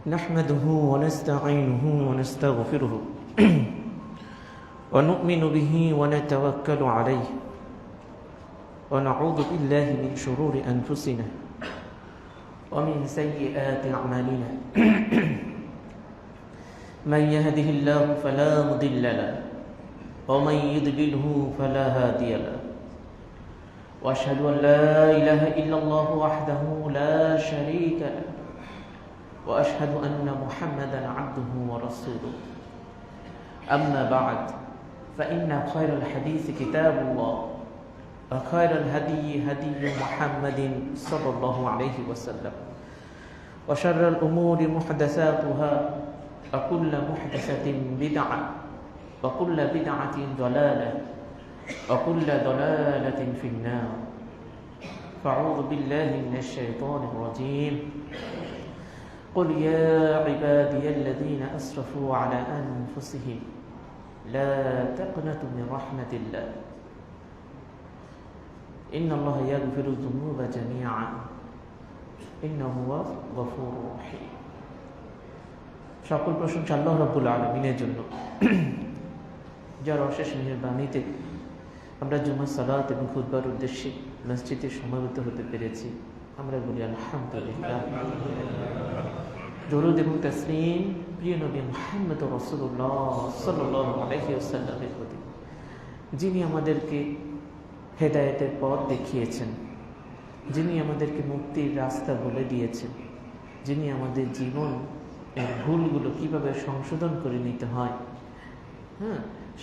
نحمده ونستعينه ونستغفره ونؤمن به ونتوكل عليه ونعوذ بالله من شرور أنفسنا ومن سيئات أعمالنا من يهده الله فلا مضل له ومن يضلله فلا هادي له وأشهد أن لا إله إلا الله وحده لا شريك له وأشهد أن محمدا عبده ورسوله أما بعد فإن خير الحديث كتاب الله وخير الهدي هدي محمد صلى الله عليه وسلم وشر الأمور محدثاتها وكل محدثة بدعة وكل بدعة ضلالة وكل ضلالة في النار فأعوذ بالله من الشيطان الرجيم قل يا عبادي الذين أسرفوا على أنفسهم لا تقنطوا من رحمة الله إن الله يغفر الذنوب جميعا إنه هو غفور رحيم সকল প্রশংসা আল্লাহ রাব্বুল আলামিনের জন্য যার অশেষ মেহেরবানিতে আমরা জুমার সালাত এবং খুতবার উদ্দেশ্যে মসজিদে সমবেত হতে পেরেছি। আমরা বলি আলহামদুলিল্লাহ। দরুদ এবং তাসলিম প্রিয় নবী মুহাম্মদ রাসূলুল্লাহ সাল্লাল্লাহু আলাইহি ওয়াসাল্লামের প্রতি, যিনি আমাদেরকে হেদায়েতের পথ দেখিয়েছেন, যিনি আমাদেরকে মুক্তির রাস্তা বলে দিয়েছেন, যিনি আমাদের জীবন এর ভুলগুলো কিভাবে সংশোধন করে নিতে হয়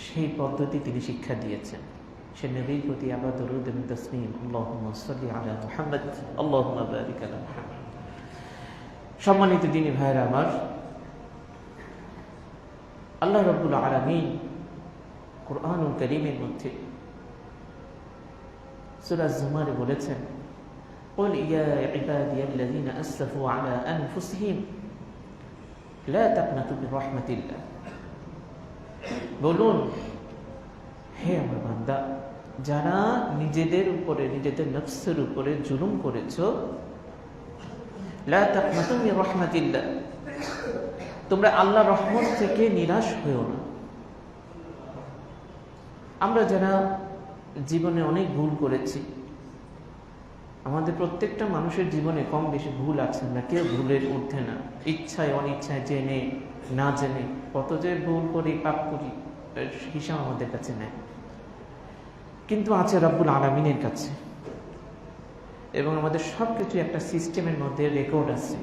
সেই পদ্ধতি তিনি শিক্ষা দিয়েছেন। সে নবীর প্রতি আবার দরুদ এবং তাসলিম আল্লাহুম্মা সাল্লি আলা মুহাম্মদ আল্লাহুম্মা বারিক আলা মুহাম্মদ। সম্মানিত দিনী ভাইরা আমার, আল্লাহ রাব্বুল আলামিন কুরআনুল কারীমের মধ্যে সূরা যুমারে বলেছেন, قل يا عبادي الذين أسرفوا على أنفسهم لا تقنطوا من رحمة الله। বলুন, হে আমার বান্দা, যারা নিজেদের উপরে, নিজেদের নফসের উপরে জুলুম করেছো, লা তাকনাতু মিন রাহমাতিল্লাহ, তোমরা আল্লাহর রহমত থেকে নিরাশ হয়ো না। আমরা যারা জীবনে অনেক ভুল করেছি, আমাদের প্রত্যেকটা মানুষের জীবনে কম বেশি ভুল আছে, না কেউ ভুলের ঊর্ধ্বে না। ইচ্ছায় অনিচ্ছায়, জেনে না জেনে কত যে ভুল করি, পাপ করি, হিসাব আমাদের কাছে নেই, কিন্তু আছে রব্বুল আলামিনের কাছে। এবং আমাদের সবকিছু একটা সিস্টেমের মধ্যে রেকর্ড আছে,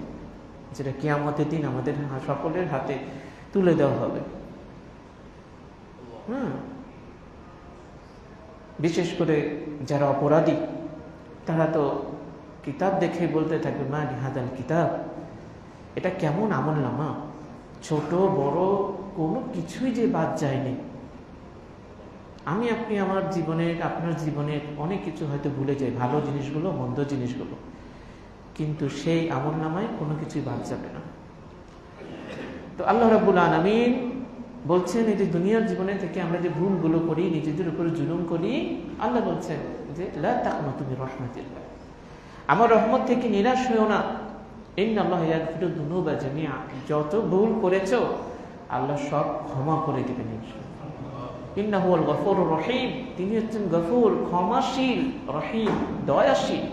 যেটা কিয়ামতের দিন আমাদের সকলের হাতে তুলে দেওয়া হবে। বিশেষ করে যারা অপরাধী, তারা তো কিতাব দেখে বলতে থাকবে, মা লিহাদাল কিতাব, এটা কেমন আমলনামা, ছোট বড় কোনো কিছুই যে বাদ যায়নি। আমি আপনি আমার জীবনের, আপনার জীবনের অনেক কিছু হয়তো ভুলে যাই, ভালো জিনিসগুলো, মন্দ জিনিসগুলো, কিন্তু সেই আমলনামায় কোনো কিছুই বাদ যাবে না। তো আল্লাহ রাব্বুল আলামিন বলছেন, এই যে দুনিয়ার জীবনে থেকে আমরা যে ভুলগুলো করি, নিজেদের উপরে জুলুম করি, আল্লাহ বলছেন যে লা তাকনাতু মিন রাহমাতিল্লাহ, আমার রহমত থেকে নিরাশ হয়ো না। ইন্নাল্লাহা ইয়াগফিরুয যুনুবা জামিআ, যত ভুল করেছো আল্লাহ সব ক্ষমা করে দিবেন ইনশাআল্লাহ। ইন্নাহু হুয়াল গফুরুর রহিম, তিনি হচ্ছেন গফুর, ক্ষমাশীল, রহিম, দয়াশীল।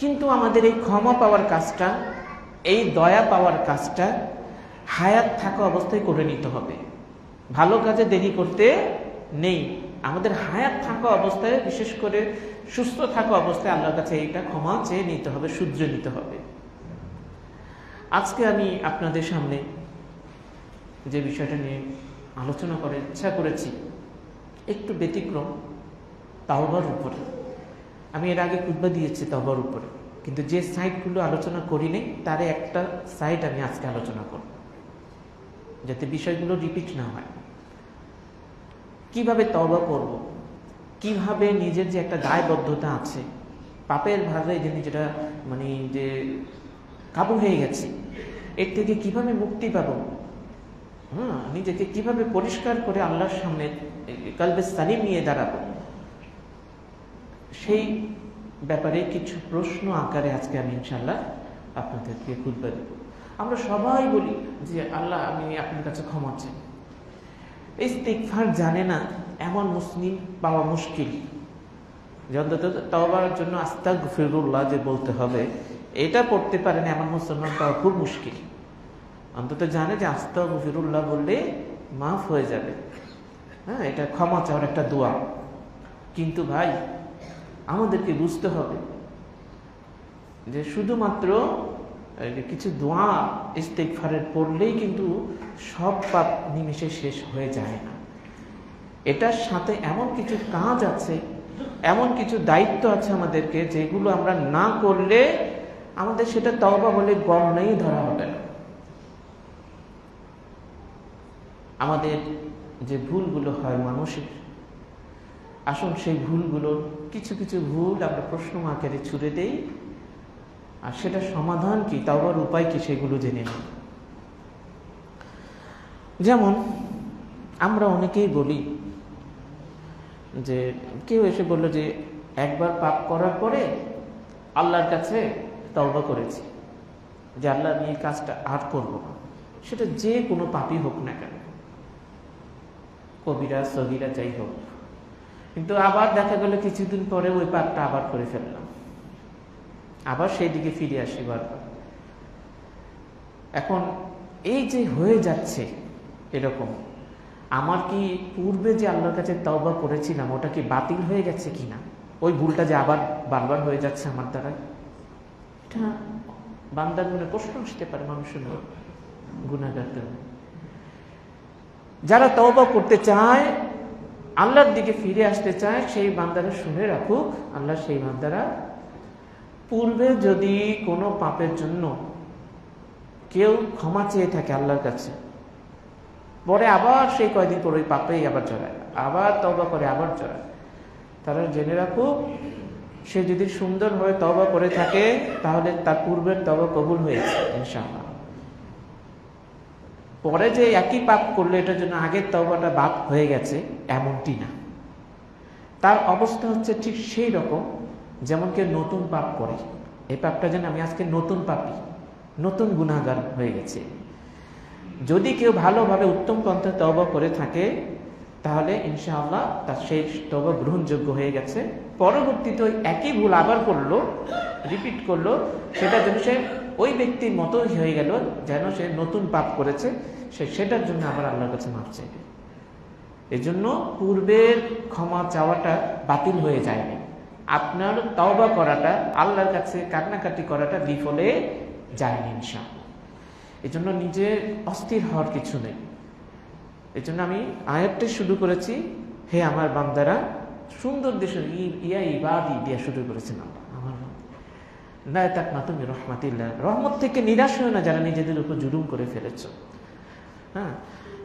কিন্তু আমাদের এই ক্ষমা পাওয়ার কাজটা, এই দয়া পাওয়ার কাজটা হায়াত থাকা অবস্থায় করে নিতে হবে। ভালো কাজে দেরি করতে নেই। আমাদের হায়াত থাকা অবস্থায়, বিশেষ করে সুস্থ থাকা অবস্থায় আল্লাহর কাছে এইটা ক্ষমা চেয়ে নিতে হবে, শুধরে নিতে হবে। আজকে আমি আপনাদের সামনে যে বিষয়টা নিয়ে আলোচনা করার ইচ্ছা করেছি, একটু ব্যতিক্রম, তাওবার উপরে। আমি এর আগে খুতবা দিয়েছি তাওবার উপরে, কিন্তু যে সাইটগুলো আলোচনা করিনি তার একটা সাইট আমি আজকে আলোচনা করব, যাতে বিষয়গুলো রিপিট না হয়। কিভাবে তওবা করব, কিভাবে নিজের যে একটা দায়বদ্ধতা আছে, পাপের ভাগে যেটা যে কাবু হয়ে গেছে, এর থেকে কিভাবে মুক্তি পাবো, নিজেকে কিভাবে পরিষ্কার করে আল্লাহর সামনে কলবে সালিম নিয়ে দাঁড়াবো, সেই ব্যাপারে কিছু প্রশ্ন আকারে আজকে আমি ইনশাআল্লাহ আপনাদেরকে খুতবা দেব। আমরা সবাই বলি যে আল্লাহ আমি আপনার কাছে ক্ষমা চাই। ইস্তিগফার জানে না এমন মুসলিম পাওয়া মুশকিল। অন্তত তওবার জন্য আস্তাগফিরুল্লাহ যে বলতে হবে এটা পড়তে পারে না এমন মুসলমান পাওয়া খুব মুশকিল। অন্তত জানে যে আস্তাগফিরুল্লাহ বললে মাফ হয়ে যাবে, হ্যাঁ, এটা ক্ষমা চাওয়ার একটা দোয়া। কিন্তু ভাই আমাদেরকে বুঝতে হবে যে শুধুমাত্র কিছু দোয়া ইস্তিগফারের পড়লেই কিন্তু সব পাপ নিমেষে শেষ হয়ে যায় না। এটার সাথে এমন কিছু কাজ আছে, এমন কিছু দায়িত্ব আছে আমাদেরকে, যেগুলো আমরা না করলে আমাদের সেটা তওবা বলে গণ্যই ধরা হবে না। আমাদের যে ভুলগুলো হয় মানুষের, আসুন সেই ভুলগুলোর কিছু কিছু ভুল আমরা প্রশ্ন আকারে ছুড়ে দেই, আর সেটা সমাধান কি, তওবার উপায় কি, সেগুলো জেনে নিই। যেমন আমরা অনেকেই বলি যে কেউ এসে বললো যে একবার পাপ করার পরে আল্লাহর কাছে তওবা করেছি যে আল্লাহ আমি এই কাজটা আর করব না, সেটা যে কোনো পাপই হোক না কেন, কবিরা সগীরা যাই হোক। কিন্তু আবার দেখা গেল কিছুদিন পরে ওই পাপটা আবার করে ফেললাম, আবার সেই দিকে ফিরে আসি বারবার। এখন এই যে হয়ে যাচ্ছে এরকম, আমার কি পূর্বে যে আল্লাহর কাছে তওবা করেছিলাম ওটা কি বাতিল হয়ে গেছে কিনা, ওই ভুলটা যে আবার বারবার হয়ে যাচ্ছে আমার দ্বারা, এটা বান্দার মনে প্রশ্ন আসতে পারে মানুষের মনে, গুনাহগারদের। যারা তওবা করতে চায়, আল্লাহর দিকে ফিরে আসতে চায়, সেই বান্দারা শুনে রাখুক, আল্লাহ সেই বান্দারা পূর্বে যদি কোনো পাপের জন্য কেউ ক্ষমা চেয়ে থাকে আল্লাহর কাছে, পরে আবার সেই কয়দিন পর ওই পাপেই আবার জড়ায়, আবার তওবা করে আবার জড়ায়, তারা জেনে রাখুক সে যদি সুন্দরভাবে তওবা করে থাকে তাহলে তার পূর্বের তওবা কবুল হয়েছে ইনশাআল্লাহ। পরে যে একই পাপ করলে এটার জন্য আগের তওবাটা বাদ হয়ে গেছে এমনটি না। তার অবস্থা হচ্ছে ঠিক সেই রকম যেমন কেউ নতুন পাপ করে, এই পাপটা যেন আমি আজকে নতুন পাপী, নতুন গুনাহগার হয়ে গেছে। যদি কেউ ভালোভাবে উত্তম পন্থায় তওবা করে থাকে তাহলে ইনশাআল্লাহ তার সেই তওবা গ্রহণযোগ্য হয়ে গেছে। পরবর্তীতে ওই একই ভুল আবার করলো, রিপিট করলো, সেটা যেন সে ওই ব্যক্তির মতোই হয়ে গেল, যেন সে নতুন পাপ করেছে, সেটার জন্য আবার আল্লাহর কাছে মাফ চাইবে। এই জন্য পূর্বের ক্ষমা চাওয়াটা বাতিল হয়ে যায়নি, আপনার তওবা করাটা, আল্লাহর কাছে কান্নাকাটি করাটা বিফলে যায়নি ইনশাআল্লাহ। এই জন্য নিজে অস্থির হওয়ার কিছু নেই। এই জন্য আমি আয়াতটা শুরু করেছি, হে আমার বান্দারা, সুন্দর দেশের ইয়া ইবাদি দিয়া শুরু করেছেন আল্লাহ। আমার লা তাকনাতু মির রাহমাতিল্লাহ, রহমত থেকে নিরাশ হয় না যারা নিজেদের উপর জুলুম করে ফেলেছ। হ্যাঁ,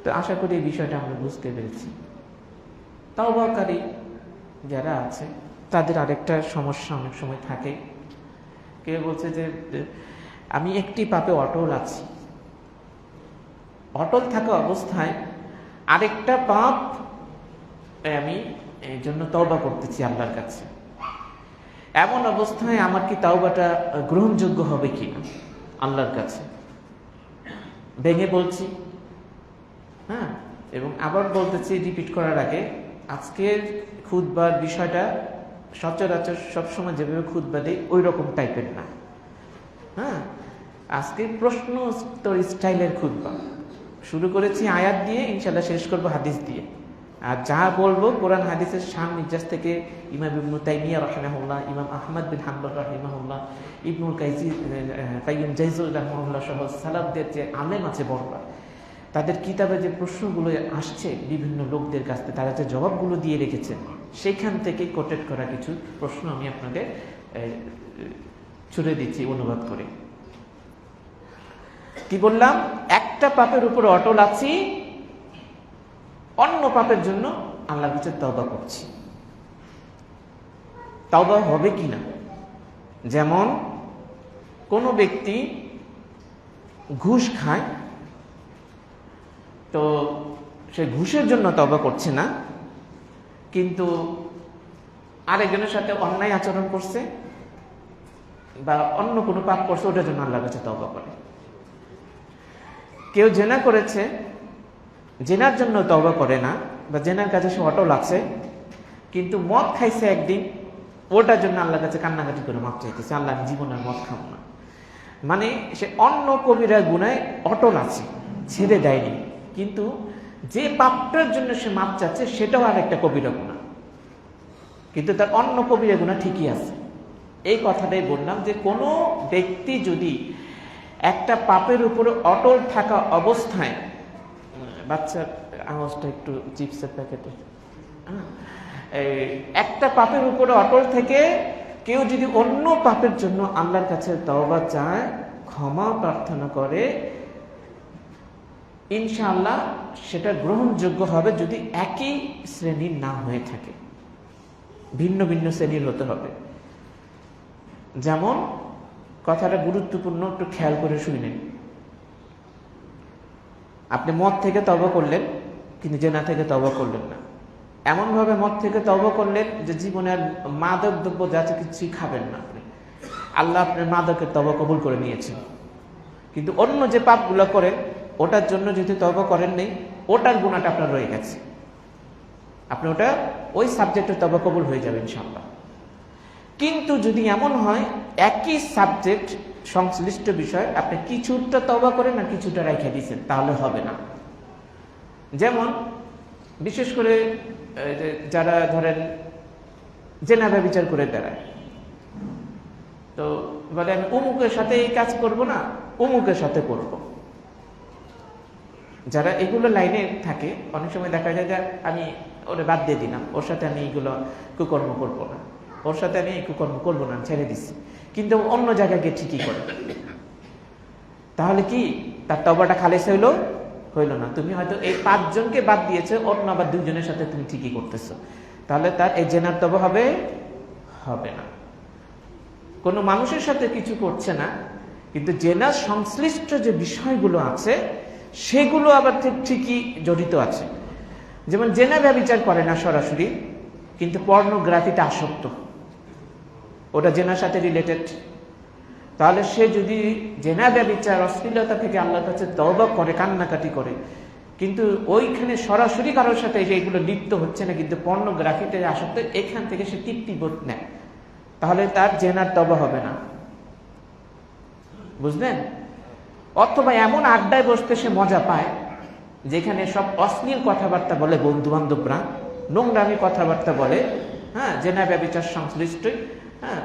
তো আশা করি এই বিষয়টা আমরা বুঝতে পেরেছি। তওবাকারী যারা আছে তাদের আরেকটা সমস্যা অনেক সময় থাকে, কেউ বলছে যে আমি একটি পাপে অটল আছি, অটল থাকা অবস্থায় আরেকটা পাপ আমি এই জন্য তওবা করতেছি আল্লাহর কাছে, এমন অবস্থায় আমার কি তওবাটা গ্রহণযোগ্য হবে কিনা আল্লাহর কাছে। ভেঙে বলছি, হ্যাঁ, এবং আবার বলতেছি রিপিট করার আগে, আজকের খুতবার বিষয়টা সচরাচর সবসময় যেভাবে খুতবা দেই ওই রকম টাইপের না। হ্যাঁ, আজকে প্রশ্ন উত্তর স্টাইলের খুতবা শুরু করেছি আয়াত দিয়ে, ইনশাআল্লাহ শেষ করবো হাদিস দিয়ে। আর যা বলবো কোরআন হাদিসের শান নির্যাস থেকে ইমাম ইবনু তাইমিয়া রাহিমাহুল্লাহ, ইমাম আহমদ বিন হাম্বল রাহিমাহুল্লাহ, ইবনুল কাইয়িম জাওজিয়্যি রাহিমাহুল্লাহ সহ সালাফদের যে আলেম আছে বড়রা, তাদের কিতাবে যে প্রশ্নগুলো আসছে বিভিন্ন লোকদের কাছ থেকে, তারা যে জবাবগুলো দিয়ে রেখেছেন, সেখান থেকে কোটেড করা কিছু প্রশ্ন আমি আপনাদের ছুড়ে দিচ্ছি অনুবাদ করে। কি বললাম? একটা পাপের উপর অটল আছি, অন্য পাপের জন্য আল্লাহর কাছে তওবা করছি। তওবা হবে কিনা? যেমন কোনো ব্যক্তি ঘুষ খায়, তো সে ঘুষের জন্য তওবা করছে না, কিন্তু আরেকজনের সাথে অন্যায় আচরণ করছে, বা অন্য কোনো পাপ করছে ওটার জন্য আল্লাহর কাছে তওবা করে। কেউ জেনা করেছে, জেনার জন্য তওবা করে না, বা জেনার কাছে সে অটল আছে, কিন্তু মদ খাইছে একদিন, ওটার জন্য আল্লাহর কাছে কান্নাকাটি করে মাপ চাইতেছে, আল্লাহ আমি জীবনের মদ খাবো না। মানে সে অন্য কবিরা গুনায় অটল আছে, ছেড়ে দেয়নি, কিন্তু যে পাপটার জন্য সে মাপ চাচ্ছে সেটাও আর একটা কবিরা গুনাহ, কিন্তু তার অন্য কবিরা গুনাহ ঠিকই আছে। এই কথাটাই বললাম যে কোনো ব্যক্তি যদি একটা পাপের উপরে অটল থাকা অবস্থায়, বাচ্চার আওয়াজটা একটু চিপসের প্যাকেটে, একটা পাপের উপরে অটল থেকে কেউ যদি অন্য পাপের জন্য আল্লাহর কাছে তওবা চায়, ক্ষমা প্রার্থনা করে, ইনশাআল্লাহ সেটা গ্রহণযোগ্য হবে, যদি একই শ্রেণীর না হয়ে থাকে, ভিন্ন ভিন্ন শ্রেণীর হতে হবে। যেমন কথাটা গুরুত্বপূর্ণ, একটু খেয়াল করে শুনেন। আপনি মদ থেকে তওবা করলেন, কিন্তু জেনা থেকে তওবা করলেন না। এমনভাবে মদ থেকে তওবা করলেন যে জীবনের মাদক দ্রব্য যা আছে কিছুই খাবেন না আপনি, আল্লাহ আপনার মাদকের তওবা কবুল করে নিয়েছেন। কিন্তু অন্য যে পাপগুলো করেন ওটার জন্য যদি তওবা করেন নেই, ওটার গুনাহটা আপনার রয়ে গেছে, আপনি ওটা ওই সাবজেক্টের তওবা কবুল হয়ে যাবে ইনশাআল্লাহ। কিন্তু যদি এমন হয় একই সাবজেক্ট সংশ্লিষ্ট বিষয় আপনি কিছুটা তওবা করেন আর কিছুটা রেখে দিয়েছেন, তাহলে হবে না। যেমন বিশেষ করে যারা ধরেন জেনা ব্যভিচার করে বেড়ায়, তো বলে আমি অমুকের সাথে এই কাজ করব না, অমুকের সাথে করব। যারা এগুলো লাইনে থাকে অনেক সময় দেখা যায় যে আমি ওরে বাদ দিয়ে দিলাম, ওর সাথে আমি এইগুলো কুকর্ম করব না, ওর সাথে আমি এই কুকর্ম করবো না, ছেড়ে দিচ্ছি, কিন্তু অন্য জায়গায় গিয়ে ঠিকই করে। তাহলে কি তার তওবাটা খালেস হইল না? তুমি হয়তো এই 5 জনকে বাদ দিয়েছে, অন্য আবার 2 জনের সাথে তুমি ঠিকই করতেছো, তাহলে তার এই জেনার তওবা হবে না। কোনো মানুষের সাথে কিছু করছে না, কিন্তু জেনার সংশ্লিষ্ট যে বিষয়গুলো আছে সেগুলো আবার ঠিকই জড়িত আছে। যেমন জেনা ব্যভিচার করে না সরাসরি, কিন্তু পর্নোগ্রাফিতে আসক্ত, ওটা জেনার সাথে রিলেটেড। তাহলে সে যদি জেনা ব্যভিচার অশ্লীলতা থেকে আল্লাহর কাছে তওবা করে, কান্নাকাটি করে, কিন্তু ওইখানে সরাসরি কারোর সাথে এইগুলো লিপ্ত হচ্ছে না, কিন্তু পর্নোগ্রাফিতে আসক্ত, এখান থেকে সে তৃপ্তিবোধ নেয়, তাহলে তার জেনার তওবা হবে না, বুঝলেন? অথবা এমন আড্ডায় বসতে সে মজা পায় যেখানে সব অশ্লীল কথাবার্তা বলে বন্ধু বান্ধবরা, নোংরামি কথাবার্তা বলে, হ্যাঁ, জেনা ব্যভিচার সংশ্লিষ্ট। হ্যাঁ,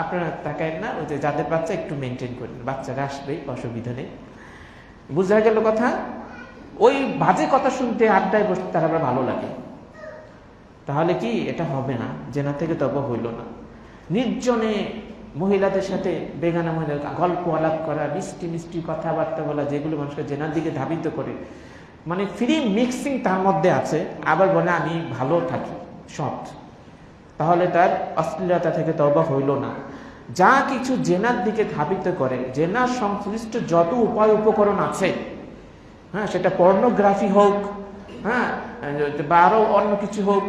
আপনারা তাকায়েন না, ওই যে যাদের বাচ্চা একটু মেনটেন করেন, বাচ্চারা আসবে, অসুবিধা নেই, বুঝা গেল কথা? ওই বাজে কথা শুনতে আড্ডায় বসতে তার আবার ভালো লাগে, তাহলে কি এটা হবে না, জেনা থেকে তওবা হইল না। নির্জনে মহিলাদের সাথে, বেগানা মহিলাদের গল্প আলাপ করা, মিষ্টি মিষ্টি কথাবার্তা বলা, যেগুলো মানুষকে জেনার দিকে ধাবিত করে, মানে ফ্রি মিক্সিং তার মধ্যে আছে, আবার বলে আমি ভালো থাকি, সৎ, তাহলে তার অশ্লীলতা থেকে তওবা হইল না। যা কিছু জেনার দিকে ধাবিত করে, জেনার সংশ্লিষ্ট যত উপায় উপকরণ আছে, হ্যাঁ, সেটা পর্নোগ্রাফি হোক, হ্যাঁ, বা আরো অন্য কিছু হোক,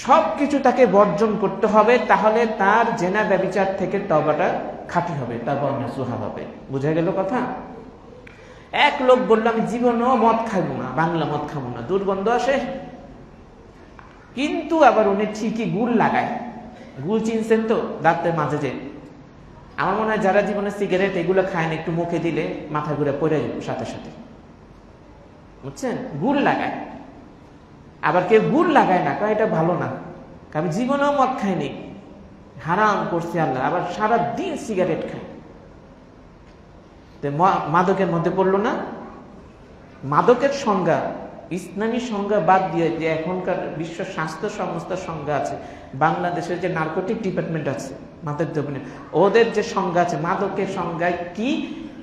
সব কিছু তাকে বর্জন করতে হবে, তাহলে তার জেনা ব্যভিচার থেকে তওবাটা খাঁটি হবে, তওবা নাসুহা হবে। বুঝা গেল কথা? এক লোক বলল আমি জীবনেও মদ খাবো না, বাংলা মদ খাবো না, দুর্গন্ধ আসে, কিন্তু আবার উনি ঠিকই গুড় লাগায়। গুড় চিনছেন তো, দাঁতের মাঝে যে, আমার মনে হয় যারা জীবনে সিগারেট এগুলো খায় না, একটু মুখে দিলে মাথা ঘুরে পড়ে যাবে সাথে সাথে, বুঝছেন? গুড় লাগায়। আবার কেউ গুড় লাগায় না, এটা ভালো না, আমি জীবনেও মদ খাইনি, হারাম করছি আল্লাহ, আবার সারা দিন সিগারেট খায়, মাদকের মধ্যে পড়লো না? মাদকের সংজ্ঞা, ইসলামী সংজ্ঞা বাদ দিয়ে যে এখনকার বিশ্ব স্বাস্থ্য সংস্থার সংজ্ঞা আছে, বাংলাদেশের যে নার্কোটিক ডিপার্টমেন্ট আছে মাদক দ্রব্যের, ওদের যে সংজ্ঞা আছে মাদকের সংজ্ঞায় কি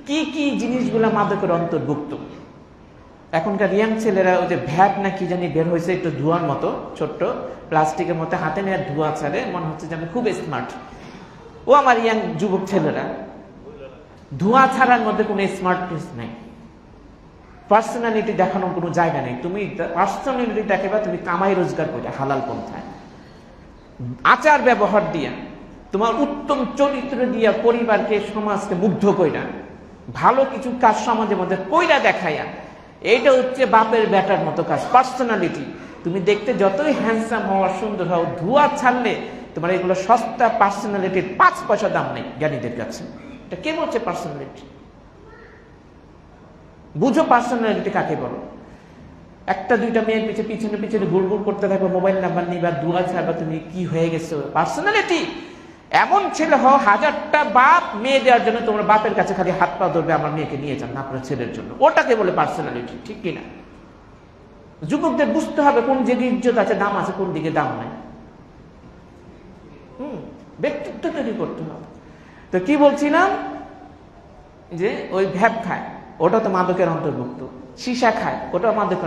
কি কি জিনিসগুলা মাদকের অন্তর্ভুক্ত। এখনকার ইয়াং ছেলেরা ওই যে ভ্যাট না কি জানি বের হয়েছে, একটু ধোঁয়ার মতো, ছোট্ট প্লাস্টিকের মতো, হাতে নেওয়ার ধোঁয়া ছাড়ে, মনে হচ্ছে যে আমি খুব স্মার্ট। ও আমার ইয়াং যুবক ছেলেরা, ধোঁয়া ছাড়ার মধ্যে কোনো স্মার্টনেস নাই, পার্সোনালিটি দেখানোর কোনো জায়গা নেই। তুমি পার্সোনালিটি দেখাবা তুমি কামাই রোজগার করে হালাল পন্থায়, আচার ব্যবহার দিয়া, তোমার উত্তম চরিত্র দিয়া পরিবারকে, সমাজকে মুগ্ধ কইরা, ভালো কিছু কাজ সমাজের মধ্যে কইরা দেখাইয়া, এইটা হচ্ছে বাপের বেটার মতো কাজ। পার্সোনালিটি, তুমি দেখতে যতই হ্যান্ডসাম হওয়া, সুন্দর হও, ধোঁয়া ছাড়লে তোমার এগুলো সস্তা পার্সোনালিটির 5 পয়সা দাম নেই জ্ঞানীদের কাছে। এটা কে বলছে পার্সোনালিটি? বুঝো পার্সোনালিটি কাকে বলো। একটা দুইটা মেয়ের পিছনে পিছনে গুড় করতে থাকো, মোবাইল নাম্বার নিবা, ধোঁয়া ছাড়বা, তুমি কি হয়ে গেছো? পার্সোনালিটি। এমন ছেলে হও, 1000টা বাপ মেয়ে দেওয়ার জন্য তোমার বাপের কাছে খালি হাত পা ধরবে, আমার মেয়েকে নিয়ে যান আপনার ছেলের জন্য। ওটাকে বলে পার্সোনালিটি, ঠিক কিনা? যুবকদের বুঝতে হবে কোন দিকে ইজ্জত আছে, দাম আছে, কোন দিকে দাম নাই। ব্যক্তিত্ব তৈরি করতে হবে। তো কি বলছিলাম, যে ওই ভ্যাপ খায়, ওটা তো মাদকের অন্তর্ভুক্ত। সীসা খায়, ওটা মাদক।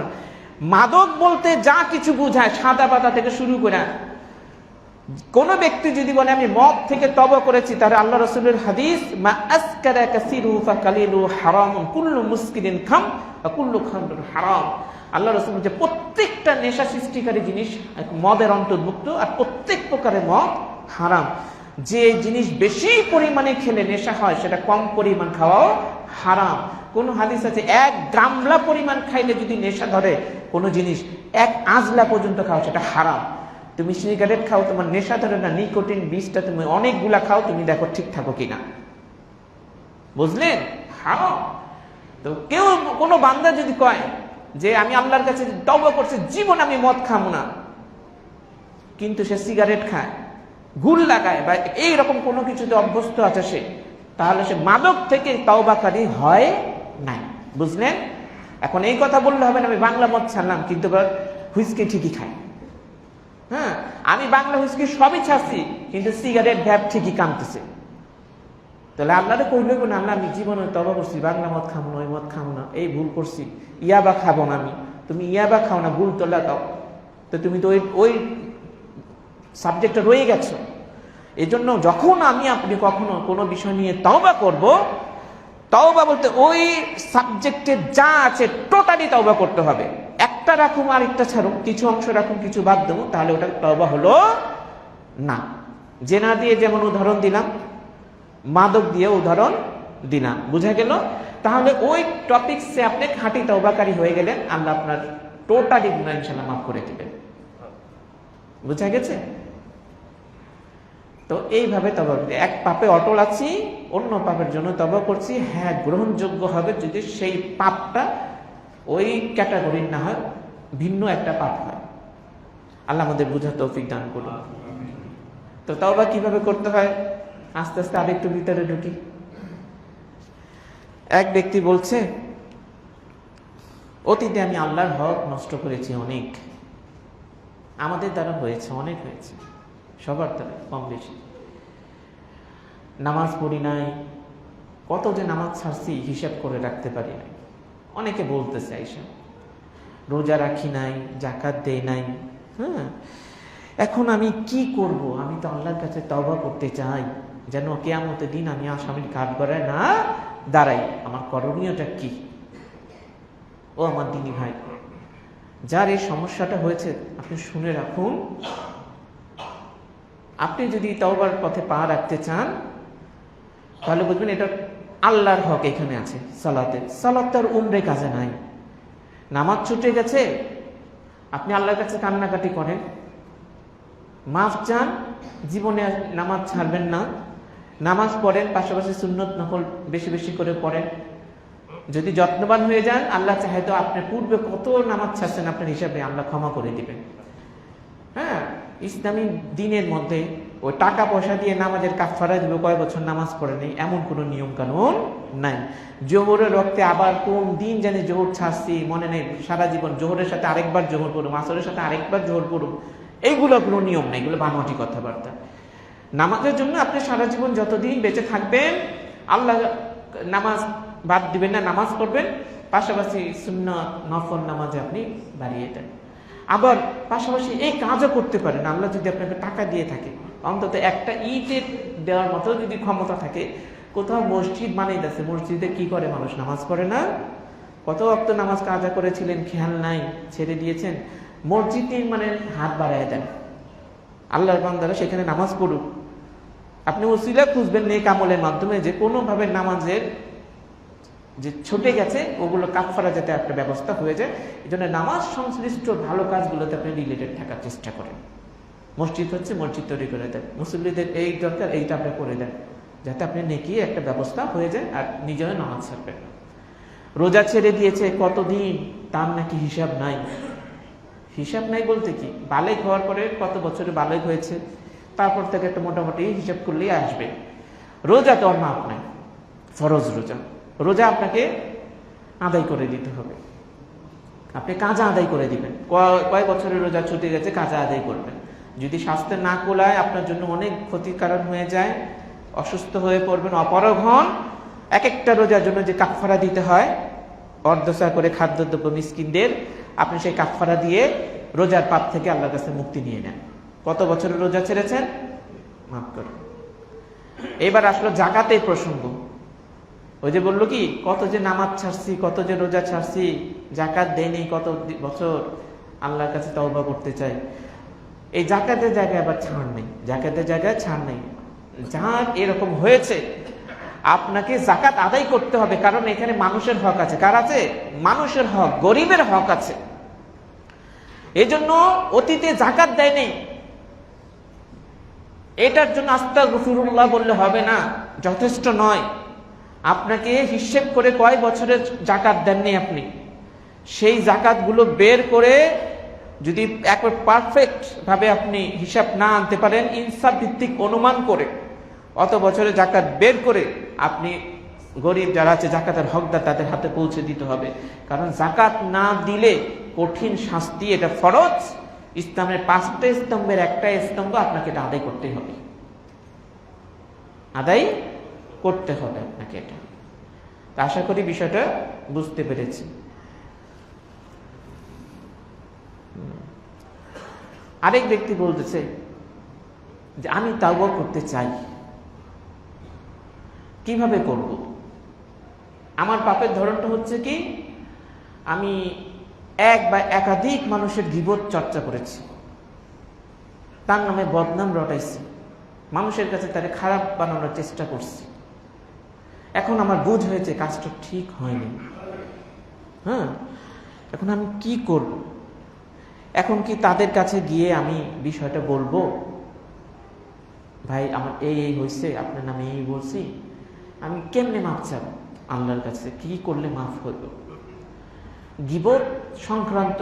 মাদক বলতে যা কিছু বোঝায়, সাদা পাতা থেকে শুরু করে, কোন ব্যক্তি যদি বলে আমি মদ থেকে তওবা করেছি, তাহলে আল্লাহ রাসূলের হাদিস, মা আসকারা কাসিরু ফাকালিলু হারামুন কুল্লু মুসকিরিন খাম ওয়া কুল্লু খামরুন হারাম। আল্লাহ রাসূল যে প্রত্যেকটা নেশা সৃষ্টিকারী জিনিস মদের অন্তর্ভুক্ত, আর প্রত্যেক প্রকারের মদ হারাম। যে জিনিস বেশি পরিমাণে খেলে নেশা হয়, সেটা কম পরিমাণ খাওয়াও হারাম। কোন হাদিস আছে 1 গামলা পরিমাণ খাইলে যদি নেশা ধরে কোন জিনিস, 1 আজলা পর্যন্ত খাও, সেটা হারাম। তুমি সিগারেট খাও, তোমার নেশা ধরে না, নিকোটিন বিষটা তুমি অনেকগুলা খাও, তুমি দেখো ঠিক থাকো কিনা। বুঝলেন? হারাম। তো কেউ কোনো বান্দা যদি কয় যে আমি আল্লাহর কাছে তওবা করছি, জীবন আমি মদ খাবো না, কিন্তু সে সিগারেট খায়, গুল লাগায়, বা এইরকম কোনো কিছুতে অভ্যস্ত আছে সে, তাহলে সে মাদক থেকে তওবাকারী হয় নাই। বুঝলেন? এখন এই কথা বললে হবে না আমি বাংলা মদ ছাড়লাম, কিন্তু হুইস্কি ঠিকই খাই। হ্যাঁ, আমি বাংলা হুইস্কি সবই ছাড়ছি, কিন্তু সিগারেট ভ্যাপ ঠিকই কামতেছে। তাহলে আল্লাহরে কইলে না, আল্লাহ আমি জীবনে তওবা করছি, বাংলা মদ খাবো না, ওই মদ খাবো না, এই ভুল করছি, ইয়াবা খাবো না আমি। তুমি ইয়াবা খাও না, ভুল তোলা দাও, তো তুমি তো ওই সাবজেক্টটা রয়ে গেছো। এই জন্য যখন আমি আপনি কখনো কোনো বিষয় নিয়ে তওবা করব, তওবা বলতে ওই সাবজেক্টে যা আছে টোটালি তওবা করতে হবে। একটা রাখুন আর একটা ছাড়ুন, কিছু অংশ রাখুন, কিছু বাদ দেবো, তাহলে ওটা তওবা হলো না। জেনা দিয়ে যেমন উদাহরণ দিলাম, মাদক দিয়ে উদাহরণ দিলাম, বুঝা গেল? তাহলে ওই টপিকসে আপনি খাঁটি তওবাকারী হয়ে গেলেন, আল্লাহ আপনার টোটালি গুনাহ ইনশাআল্লাহ মাফ করে দিবেন। বুঝা গেছে? তো এইভাবে তওবা, এক পাপে অটল আছি, অন্য পাপের জন্য তওবা করছি, হ্যাঁ গ্রহণযোগ্য হবে যদি সেই পাপটা ওই ক্যাটাগরির না হয়, ভিন্ন একটা পাপ হয়। আল্লাহ আমাদের বুঝার তৌফিক দান করুন। তো তওবা কিভাবে করতে হয়, আস্তে আস্তে আরেকটু ভিতরে ঢুকি। এক ব্যক্তি বলছে, অতীতে আমি আল্লাহর হক নষ্ট করেছি অনেক, আমাদের দ্বারা হয়েছে, অনেক হয়েছে, সবার দ্বারা কম বেশি। নামাজ পড়ি নাই, কত যে নামাজ ছাড়ছি হিসাব করে রাখতে পারি নাই। অনেকে বলতেছে আইসা, রোজা রাখি নাই, যাকাত দেই নাই। হ্যাঁ, এখন আমি কি করব? আমি তো আল্লাহর কাছে তওবা করতে চাই, যেন কিয়ামতের দিন আমি আসামির কাঠগড়ায় না দাঁড়াই। আমার করণীয়টা কি? ও আমার দিনী ভাই, যার এই সমস্যাটা হয়েছে, আপনি শুনে রাখুন। আপনি যদি তওবার পথে পা রাখতে চান, তাহলে বুঝবেন এটা আল্লাহর হক এখানে আছে। সালাত তার উমরে কাজে নাই। নামাজ ছুটে গেছে, আপনি আল্লাহর কাছে কান্নাকাটি করেন, মাফ চান, জীবনে নামাজ ছাড়বেন না, নামাজ পড়েন, পাশাপাশি সুন্নত নফল বেশি বেশি করে পড়েন। যদি যত্নবান হয়ে যান, আল্লাহ চাহে তো আপনি পূর্বে কত নামাজ ছাড়ছেন আপনার হিসাবে আল্লাহ ক্ষমা করে দিবেন। হ্যাঁ, ইসলামী দিনের মধ্যে ওই টাকা পয়সা দিয়ে নামাজের কাফারা দিবে, কয় বছর নামাজ পড়ে নেই, এমন কোনো নিয়ম কানুন নাই। জোহরের রক্তে আবার কোন দিন জানি জোহর ছাড়ছি মনে নেই, সারা জীবন জোহরের সাথে আরেকবার জোহর পড়ুম, আসরের সাথে আরেকবার জোহর পড়ুম, এইগুলো কোনো নিয়ম নেই, এগুলো বানোয়াটি কথাবার্তা। নামাজের জন্য আপনি সারা জীবন যতদিন বেঁচে থাকবেন, আল্লাহ নামাজ বাদ দিবেন না, নামাজ পড়বেন, পাশাপাশি সুন্নাত নফল নামাজে আপনি বাড়িয়ে দেন। আবার পাশাপাশি এই কাজও করতে পারেন, আল্লাহ যদি আপনাকে টাকা দিয়ে থাকে, অন্তত একটা ইটের দেওয়ার মতো যদি ক্ষমতা থাকে, কোথাও মসজিদ বানিয়ে দিয়েছে, মসজিদে কি করে মানুষ? নামাজ পড়ে না? কত ওয়াক্ত নামাজ কাজা করেছিলেন, খেয়াল নাই, ছেড়ে দিয়েছেন। মসজিদ মানে হাত বাড়ায় দেন, আল্লাহর বান্দারা সেখানে নামাজ পড়ুক। আপনি ওসিলা খুঁজবেন নেক আমলের মাধ্যমে, যে কোনোভাবে নামাজের যে ছুটে গেছে ওগুলো কাফারা যাতে একটা ব্যবস্থা হয়ে যায়। এই জন্য নামাজ সংশ্লিষ্ট ভালো কাজগুলোতে আপনি রিলেটেড থাকার চেষ্টা করেন। মসজিদ হচ্ছে, মসজিদ তৈরি করে দেন, মুসল্লিদের এই দরকার এইটা আপনি করে দেন, যাতে আপনি নেকি একটা ব্যবস্থা হয়ে যায় আর নিজেও নামাজ ছাড়বেন না। রোজা ছেড়ে দিয়েছে কতদিন, তার নাকি হিসাব নাই। হিসাব নাই বলতে কি, বালেগ হওয়ার পরে কত বছরে বালেগ হয়েছে, তারপর থেকে একটা মোটামুটি হিসাব করলেই আসবে। রোজা তো আর মাপ নাই, ফরজ রোজা। রোজা আপনাকে আদায় করে দিতে হবে, আপনি কাজা আদায় করে দিবেন। কয় বছরের রোজা ছুটে গেছে, কাজা আদায় করবেন। যদি স্বাস্থ্য না কোলায়, আপনার জন্য অনেক ক্ষতির কারণ হয়ে যায়, অসুস্থ হয়ে পড়বেন, অপারগ হন, এক একটা রোজার জন্য যে কাফারা দিতে হয় অর্ধসা করে খাদ্যদ্রব্য মিসকিনদের, আপনি সেই কাফারা দিয়ে রোজার পাপ থেকে আল্লাহর কাছে মুক্তি নিয়ে নেন। কত বছরের রোজা ছেড়েছেন, মাফ করুন। এবার আসলো জাকাতের প্রসঙ্গ। ওই যে বললো কি, কত যে নামাজ ছাড়ছি, কত যে রোজা ছাড়ছি, জাকাত দেয়নি কত বছর, আল্লাহর কাছে তওবা করতে চাই। এই জাকাতের জায়গায় আবার ছাড় নেই, জাকাতের জায়গায় ছাড় নেই। যার এরকম হয়েছে, আপনাকে জাকাত আদায় করতে হবে, কারণ এখানে মানুষের হক আছে। কার আছে? মানুষের হক, গরিবের হক আছে। এজন্য অতীতে জাকাত দেয় নেই, এটার জন্য আস্তাগফিরুল্লাহ বললে হবে না, যথেষ্ট নয়। আপনাকে হিসেব করে কয় বছরের জাকাত দেননি আপনি, সেই জাকাতগুলো বের করে যদি একবার পারফেক্ট ভাবে আপনি হিসাব না আনতে পারেন, ইনসাফ ভিত্তিক অনুমান করে অত বছরের জাকাত বের করে আপনি গরিব যারা আছে জাকাতের হকদার তাদের হাতে পৌঁছে দিতে হবে। কারণ জাকাত না দিলে কঠিন শাস্তি, এটা ফরজ। ইসলামের 5টা স্তম্ভের একটা স্তম্ভ, আপনাকে এটা আদায় করতেই হবে, আদায় করতে হবে আপনাকে এটা। আশা করি বিষয়টা বুঝতে পেরেছি। আরেক ব্যক্তি বলতেছে যে আমি তাওবা করতে চাই, কিভাবে করব? আমার পাপের ধরনটা হচ্ছে কি, আমি এক বা একাধিক মানুষের গীবত চর্চা করেছি, তার নামে বদনাম রটাইছি, মানুষের কাছে তাকে খারাপ বানানোর চেষ্টা করছি। এখন আমার বুঝ হয়েছে কাজটা ঠিক হয়নি। হ্যাঁ, এখন আমি কি করব? এখন কি তাদের কাছে গিয়ে আমি বিষয়টা বলবো, ভাই আমার এই হয়েছে, আপনার নামে এই বলছি, আমি কেমনে মাফ চাব আল্লাহর কাছে, কি করলে মাফ হইব? গীবত সংক্রান্ত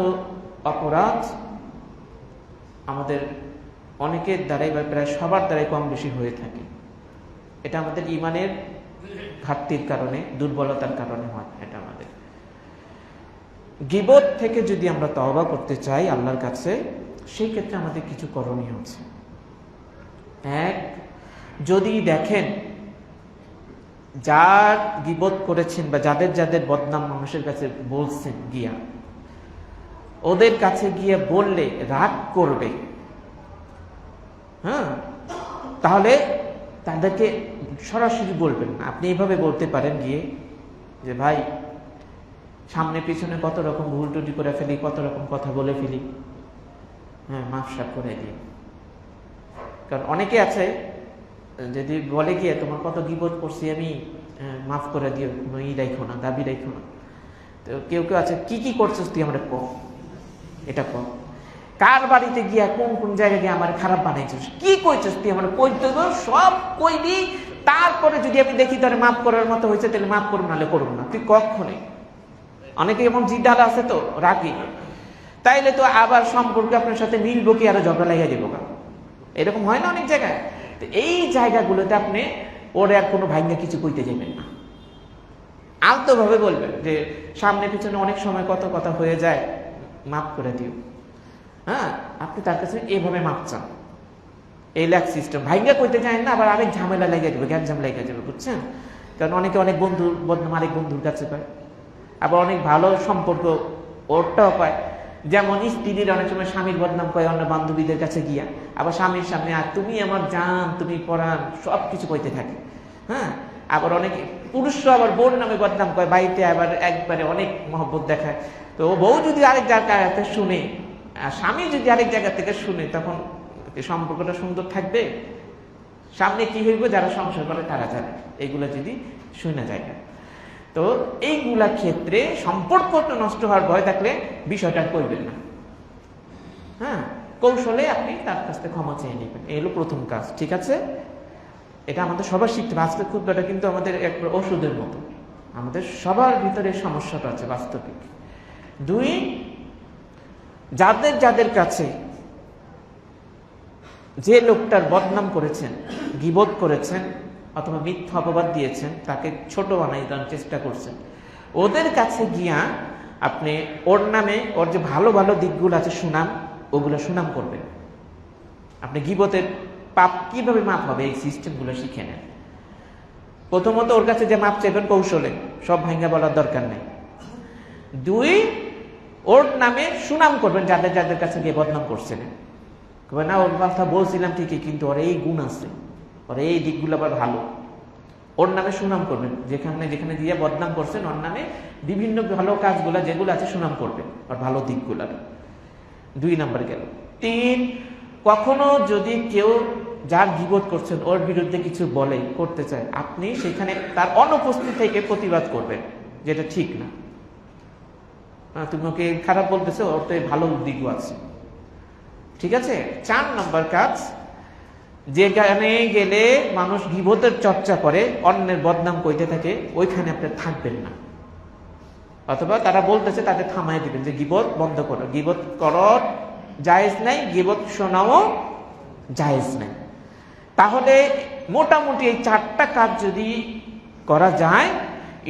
অপরাধ আমাদের অনেকের দ্বারাই বা প্রায় সবার দ্বারাই কম বেশি হয়ে থাকে। এটা আমাদের ঈমানের ঘাটতির কারণে, দুর্বলতার কারণে হয়। এটা আমাদের গীবত থেকে যদি আমরা তওবা করতে চাই আল্লাহর কাছে, সেই ক্ষেত্রে আমাদের কিছু করণীয় আছে। এক, যদি দেখেন যার গীবত করেছেন বা যাদের যাদের বদনাম মানুষের কাছে বলছেন, গিয়া ওদের কাছে গিয়ে বললে রাগ করবে, হ্যাঁ, তাহলে তাদেরকে সরাসরি বলবেন না। আপনি এইভাবে বলতে পারেন গিয়ে যে ভাই, সামনে পিছনে কত রকম ভুল টুটি করে ফেলি, কত রকম কথা বলে ফেলি, হ্যাঁ মাফ সাফ করে দিই। কারণ অনেকে আছে যদি বলে গিয়ে তোমার কত গীবত করছি আমি, মাফ করে দিও, কোনো ই রাখো না, দাবি রাখো না। তো কেউ কেউ আছে, কি কি করছিস তুই আমরা কম, এটা কম, কার বাড়িতে গিয়া কোন কোন জায়গায় গিয়ে আমার খারাপ বানাইছিস, কি কইছিস তুই আমার, কইতে সব কইবি, তারপরে যদি আমি দেখি তোর মাফ করার মতো হয়েছে তাহলে মাফ করবো, নাহলে করবো না। তুই কখনই, অনেকে এমন জিদ্দাল আছে তো রাগি, তাইলে তো আবার সম্পর্কে আপনার সাথে মিলবো কি, আরো ঝগড়া লাগিয়ে দেবো, এরকম হয় না অনেক জায়গায়। তো এই জায়গাগুলোতে আপনি ওরে আর কোনো ভাইঙ্গা কিছু কইতে যাবেন না, আলতো ভাবে বলবেন যে সামনে পিছনে অনেক সময় কত কথা হয়ে যায়, মাফ করে দিও। হ্যাঁ, আপনি তার কাছে এইভাবে মাপ চান, এই ল্যাক সিস্টেম। ভাইঙ্গা কইতে চান না, আবার আরেক ঝামেলা লেগে যাবে, গ্যাস ঝামেলা লেগে যাবে, বুঝছেন? কারণ অনেকে অনেক বন্ধুর বদনাম আরেক বন্ধুর কাছে পায়, আবার অনেক ভালো সম্পর্ক ওরটাও পায়। যেমন স্ত্রীর অনেক সময় স্বামীর বদনাম পায় অন্য বান্ধবীদের কাছে গিয়া, আবার স্বামীর সামনে আর তুমি আমার জান, তুমি পরাণ, সব কিছু কইতে থাকে। হ্যাঁ, আবার অনেকে পুরুষরা আবার বোন নামে বদনাম করে, বাড়িতে আবার একবারে অনেক মহব্বত দেখায়। তো বউ যদি আরেক জায়গাতে শুনে, আর স্বামী যদি আরেক জায়গা থেকে শুনে, তখন সম্পর্কটা সুন্দর থাকবে? সামনে কি হইব যারা সংসার করে তারা জানে, এইগুলা যদি শুনে যায় না। তো এইগুলা ক্ষেত্রে সম্পর্কটা নষ্ট হওয়ার ভয় থাকলে বিষয়টা করবেন না। হ্যাঁ, কৌশলে আপনি তার কাছ থেকে ক্ষমা চেয়ে নেবেন, এই হলো প্রথম কাজ। ঠিক আছে, এটা আমাদের সবার শিখতে হবে। আজকে খুতবাটা কিন্তু আমাদের এক ওষুধের মতো, আমাদের সবার ভিতরে সমস্যাটা আছে বাস্তবিক। 2, যাদের যাদের কাছে যে লোকটার বদনাম করেছেন, গীবত করেছেন অথবা মিথ্যা অপবাদ দিয়েছেন, তাকে ছোট বানাই দেওয়ার চেষ্টা করছেন, ওদের কাছে গিয়া আপনি ওর নামে ওর যে ভালো ভালো দিকগুলো আছে সুনাম, ওগুলো সুনাম করবেন। আপনি গীবতের পাপ কিভাবে মাপ হবে এই সিস্টেমগুলো শিখে নেন। প্রথমত ওর কাছে যে মাপ চাইবেন কৌশলে, সব ভাঙ্গা বলার দরকার নেই। 2, ওর নামে সুনাম করবেন যাদের যাদের কাছে গিয়ে বদনাম করছেন। না ওর কথা বলছিলাম ঠিকই, কিন্তু ওর এই গুণ আছে, ওর এই দিকগুলো আবার ভালো, ওর নামে সুনাম করবেন। যেখানে যেখানে দিয়ে বদনাম করছেন ওর নামে বিভিন্ন ভালো কাজগুলা যেগুলো আছে সুনাম করবেন, ওর ভালো দিকগুলার। 2 নাম্বার গেল। 3, কখনো যদি কেউ যার গীবত করছেন ওর বিরুদ্ধে কিছু বলে করতে চায়, আপনি সেখানে তার অনুপস্থিত থেকে প্রতিবাদ করবেন, যেটা ঠিক না। তুমি ওকে খারাপ বলতেছো, ওর তো ভালো দিকও আছে। ঠিক আছে। 4 নম্বর কাজ, যেখানে গেলে মানুষ গীবতের চর্চা করে, অন্যের বদনাম কইতে থাকে, ওইখানে আপনি থাকবেন না। অথবা তারা বলতেছে তাদের থামায় দিবেন যে গীবত বন্ধ করো, গীবত করার জায়েজ নাই, গীবত শোনাও জায়েজ নাই। তাহলে মোটামুটি এই 4টা কাজ যদি করা যায়,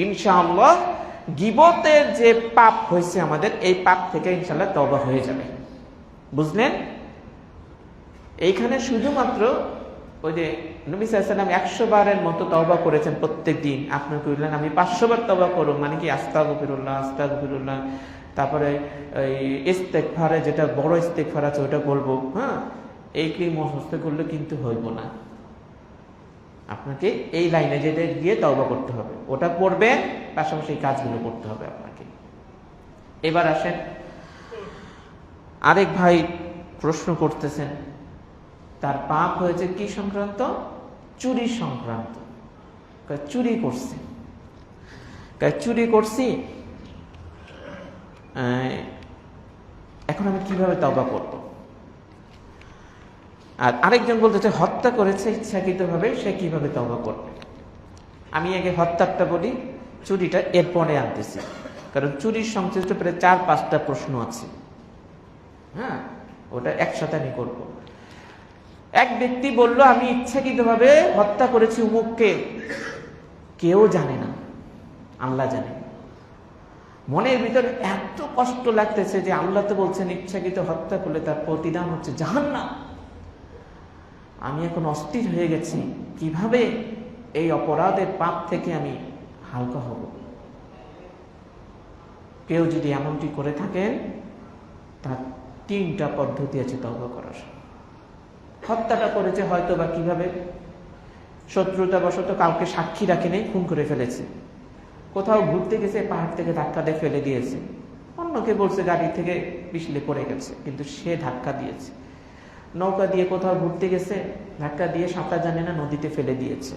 ইনশাআল্লাহ গীবতের যে পাপ হয়েছে আমাদের, এই পাপ থেকে ইনশাআল্লাহ তওবা হয়ে যাবে। বুঝলেন? এইখানে শুধুমাত্র ওই যে নবী সাল্লাল্লাহু আলাইহি ওয়াসাল্লাম 100 বারের মতো তওবা করেছেন প্রত্যেক দিন, আপনি কইলেন আমি 500 বার তওবা করব, মানে কি আস্তাগফিরুল্লাহ আস্তাগফিরুল্লাহ, তারপরে এই ইস্তেগফারে যেটা বড় ইস্তেগফার আছে ওটা বলবো। হ্যাঁ, এই কি মুখস্থ করলে কিন্তু হইব না, আপনাকে এই লাইনে যেতে গিয়ে তওবা করতে হবে, ওটা পড়বেন, পাশাপাশি এই কাজগুলো করতে হবে আপনাকে। এবার আসেন, আরেক ভাই প্রশ্ন করতেছেন, তার পাপ হয়েছে কি সংক্রান্ত? চুরি সংক্রান্ত। চুরি করছি, চুরি করছি, এখন আমি কিভাবে তওবা করব? আর আরেকজন বলতেছে হত্যা করেছে ইচ্ছাকৃতভাবে, সে কিভাবে তওবা করবে? আমি আগে হত্যাটা বলি, চুরিটা এরপরে আনতেছি, কারণ চুরির সংশ্লিষ্ট প্রায় 4-5টা প্রশ্ন আছে। হ্যাঁ, ওটা একসাথে আমি করবো। এক ব্যক্তি বলল আমি ইচ্ছাকৃতভাবে হত্যা করেছি উমুককে, কেউ জানে না, আল্লাহ জানে। মনের ভিতরে এত কষ্ট লাগতেছে যে আল্লাহ তো বলছেন ইচ্ছাকৃত হত্যা করলে তার প্রতিদান হচ্ছে জাহান্নাম। আমি এখন অস্থির হয়ে গেছি, কিভাবে এই অপরাধের পাপ থেকে আমি হালকা হব। কেউ যদি এমনটি করে থাকেন, তার 3টা পদ্ধতি আছে তওবা করার। হত্যাটা করেছে হয়তো বা কিভাবে, শত্রুতা বশত কাউকে সাক্ষী রাখে নেই, খুন করে ফেলেছে। কোথাও ঘুরতে গেছে, পাহাড় থেকে ধাক্কা দিয়ে ফেলে দিয়েছে, অন্যকে বলছে গাড়ি থেকে পিছলে পড়ে গেছে, কিন্তু সে ধাক্কা দিয়েছে। নৌকা দিয়ে কোথাও ঘুরতে গেছে, ধাক্কা দিয়ে সাঁতার জানে না, নদীতে ফেলে দিয়েছে,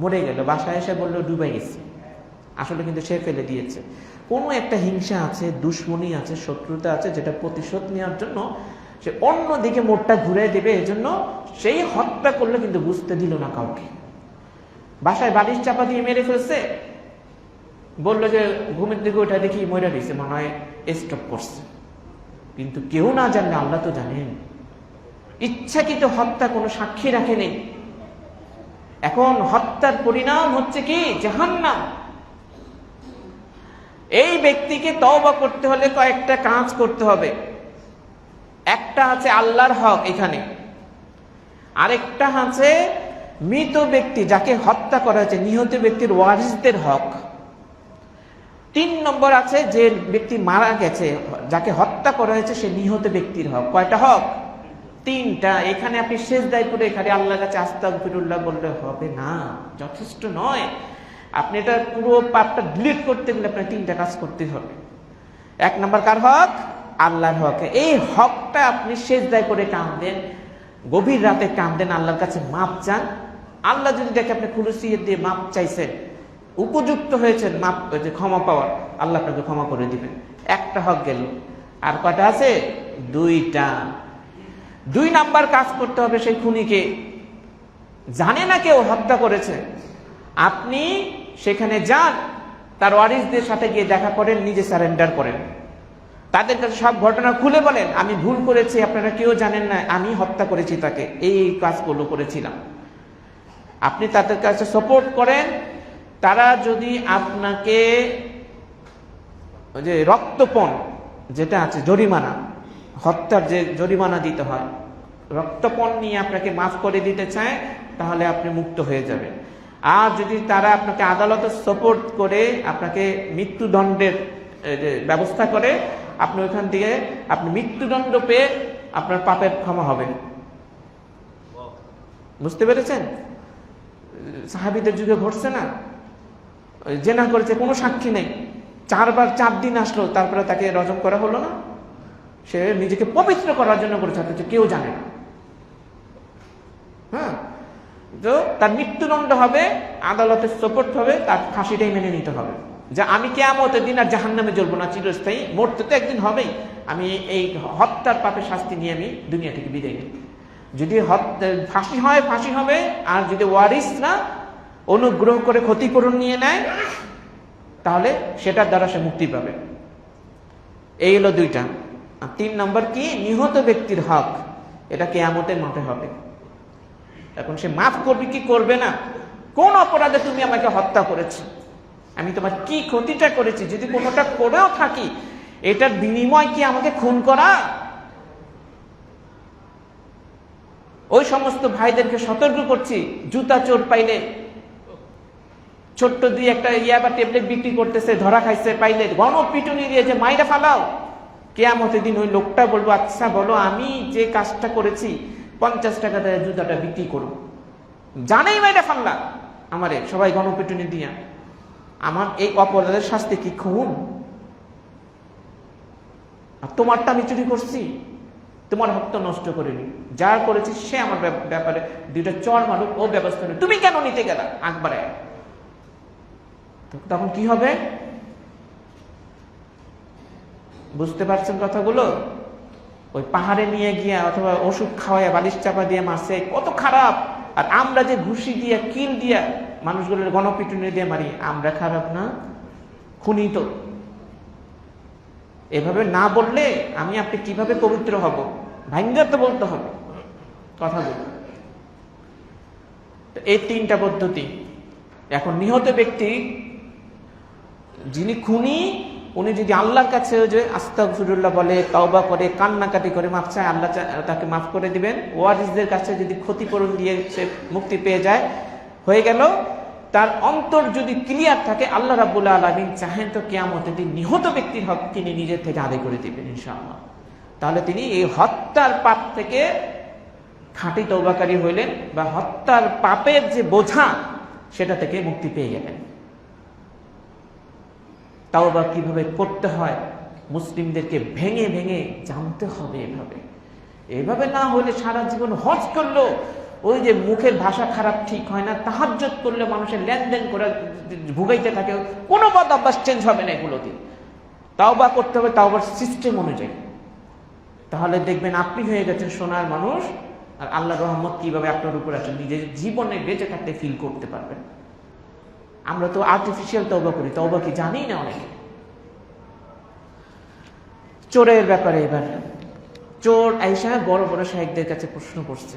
মরে গেল। বাসায় এসে বললো ডুবে গেছে, আসলে কিন্তু সে ফেলে দিয়েছে। কোনো একটা হিংসা আছে, দুশ্মনী আছে, শত্রুতা আছে, যেটা প্রতিশোধ নেওয়ার জন্য সে অন্য দিকে মোড়টা ঘুরে দেবে, এজন্য সেই হত্যা করলে কিন্তু বুঝতে দিল না কাউকে। বাসায় বালিশ চাপা দিয়ে মেরে ফেলছে, বললো যে ঘুমের দিকে ওটা দেখি মরে দিয়েছে, মনে হয় স্টপ করছে, কিন্তু কেউ না জানলে আল্লাহ তো জানেন। ইচ্ছাকৃত হত্যা কোনো সাক্ষী রাখে নেই, এখন হত্যার পরিণাম হচ্ছে কি জাহান্নাম। এই ব্যক্তিকে তওবা করতে হলে কয়েকটা কাজ করতে হবে। একটা আছে আল্লাহর হক এখানে, আরেকটা আছে মৃত ব্যক্তি যাকে হত্যা করা হয়েছে, নিহত ব্যক্তির ওয়ারিসদের হক। 3 নম্বর আছে যে ব্যক্তি মারা গেছে, যাকে হত্যা করা হয়েছে, সে নিহত ব্যক্তির হক। কয়টা হক? 3টা। এখানে আপনি সেজদায় পড়ে এখানে আল্লাহর কাছে আস্তাগফিরুল্লাহ বললে হবে না, যথেষ্ট নয়। আপনি এটা পুরো পাপটা ডিলিট করতে গেলে আপনার 3টা কাজ করতে হবে। 1 নম্বর কার হক? আল্লাহর হক। এই হকটা আপনি সেজদায় করে কাঁদেন, গভীর রাতে কাঁদেন, আল্লাহর কাছে মাপ চান, আল্লাহ যদি দেখে আপনি খুলুসিয়ত দিয়ে মাপ চাইছেন, উপযুক্ত হয়েছেন মাপ ক্ষমা পাওয়ার, আল্লাহ আপনাকে ক্ষমা করে দিবেন। একটা হক গেল, আর কয়টা আছে? দুইটা। 2 নাম্বার কাজ করতে হবে সেই খুনিকে। জানে না কেউ হত্যা করেছে, আপনি সেখানে যান, তার ওয়ারিসদের সাথে গিয়ে দেখা করেন, নিজে সারেন্ডার করেন, তাদের কাছে সব ঘটনা খুলে বলেন, আমি ভুল করেছি, আপনারা কেউ জানেন না, আমি হত্যা করেছি তাকে, এই কাজগুলো করেছিলাম। আপনি তাদের কাছে সাপোর্ট করেন। তারা যদি আপনাকে যে রক্তপণ যেটা আছে, জরিমানা, হত্যার যে জরিমানা দিতে হয়, রক্তপণ নিয়ে আপনাকে মাফ করে দিতে চায়, তাহলে আপনি মুক্ত হয়ে যাবেন। আর যদি তারা আপনাকে আদালতে সাপোর্ট করে আপনাকে মৃত্যুদণ্ডের ব্যবস্থা করে, আপনি ওইখান থেকে আপনি মৃত্যুদণ্ড পেয়ে আপনার পাপের ক্ষমা হবে। বুঝতে পেরেছেন? সাহাবীদের যুগে ঘটছে না, জেনা করেছে, কোনো সাক্ষী নেই, 4 দিন আসলো, তারপরে তাকে রজম করা হলো না। সে নিজেকে পবিত্র করার জন্য করেছে, কেউ জানে না। হ্যাঁ, তো তার মৃত্যুদণ্ড হবে, আদালতের সাপোর্ট হবে, তার ফাঁসিটাই মেনে নিতে হবে। যে আমি কিয়ামতের দিন আর জাহান্নামে জ্বলবো না চিরস্থায়ী, মরতে তো একদিন হবেই, আমি এই হত্যার পাপের শাস্তি নিয়ে আমি দুনিয়া থেকে বিদায় নিই। যদি ফাঁসি হয় ফাঁসি হবে, আর যদি ওয়ারিসরা অনুগ্রহ করে ক্ষতিপূরণ নিয়ে নেয়, তাহলে সেটার দ্বারা সে মুক্তি পাবে। এই হলো 2টা। আর 3 নম্বর কি? নিহত ব্যক্তির হক, এটা কিয়ামতের মাঠে হবে। এখন সে মাফ করবে কি করবে না? কোন অপরাধে তুমি আমাকে হত্যা করেছো, আমি তোমার কি ক্ষতিটা করেছি, যদি কোনোটা করেও থাকি, এটার বিনিময় কি আমাকে খুন করা? ওই সমস্ত ভাইদেরকে সতর্ক করছি, জুতা চোর পাইলে, ছোট্ট 2-1 ইয়াবা ট্যাবলেট বিক্রি করতেছে, ধরা খাইছে, পাইলে গণপিটুনি দিয়ে যে মাইরা ফালাও। কিয়ামতের দিন ওই লোকটা বলবো, আচ্ছা বলো, আমি যে কাজটা করেছি 50 টাকা দেয় জুতাটা বিক্রি করো, জানেই মাইরা ফাল্লা আমারে সবাই গণপিটুনি দিয়া, আমার এই অপরাধের শাস্তি কি খুন? আর তোমারটা আমি চুরি করছি, তোমার হক তো নষ্ট করিনি, যা করেছি সে আমার ব্যাপারে 2টা চর মারুক, ও ব্যবস্থা নেই, তুমি কেন নিতে গেলা একবারে? তখন কি হবে? বুঝতে পারছেন কথাগুলো? ওই পাহাড়ে নিয়ে গিয়া অথবা ওষুধ খাওয়াইয়া বালিশ চাপা দিয়ে মারছে, কত খারাপ। আর আমরা যে ঘুষি দিয়া, কিল দিয়া মানুষগুলোর গণপিটুনি দিয়ে মারি, আমরা খারাপ না? খুনি তো। এভাবে না বললে আমি আপনি কিভাবে পবিত্র হব? ভাঙ্গা তো বলতে হবে কথাগুলো। এই 3টা পদ্ধতি। এখন নিহত ব্যক্তি যিনি খুনি, উনি যদি আল্লাহর কাছে যে আস্তাগফিরুল্লাহ বলে, তওবা করে, কান্নাকাটি করে মাফ চায়, আল্লাহ তাকে মাফ করে দিবেন। ওয়ারিসদের কাছে যদি ক্ষতিপূরণ দিয়ে সে মুক্তি পেয়ে যায়, হয়ে গেল। তার অন্তর যদি ক্লিয়ার থাকে, আল্লাহ রাব্বুল আলামিন চাহেন তো কিয়ামতের দিন নিহত ব্যক্তির হক তিনি নিজের থেকে আদায় করে দিবেন ইনশাআল্লাহ। তাহলে তিনি এই হত্যার পাপ থেকে খাঁটি তওবাকারী হইলেন, বা হত্যার পাপের যে বোঝা সেটা থেকে মুক্তি পেয়ে গেলেন। তাওবা কিভাবে করতে হয় মুসলিমদেরকে ভেঙে ভেঙে জানতে হবে। এভাবে না হলে সারা জীবন হজ করলো, ওই যে মুখের ভাষা খারাপ ঠিক হয় না, তাহাজ্জুদ করলে মানুষের লেনদেন করে ভুগাইতে থাকে, কোনো বদ অভ্যাস চেঞ্জ হবে না এগুলোতে। তাওবা করতে হবে তাওবার সিস্টেম অনুযায়ী, তাহলে দেখবেন আপনি হয়ে গেছেন সোনার মানুষ। আর আল্লাহর রহমত কিভাবে আপনার উপর আছে নিজের জীবনে বেঁচে থাকতে ফিল করতে পারবেন। আমরা তো আর্টিফিশিয়াল তওবা করি, তওবা কি জানি না অনেকে। চোরের ব্যাপারে, এবার চোর আইসা বড় বড় শায়েখদের কাছে প্রশ্ন করছে,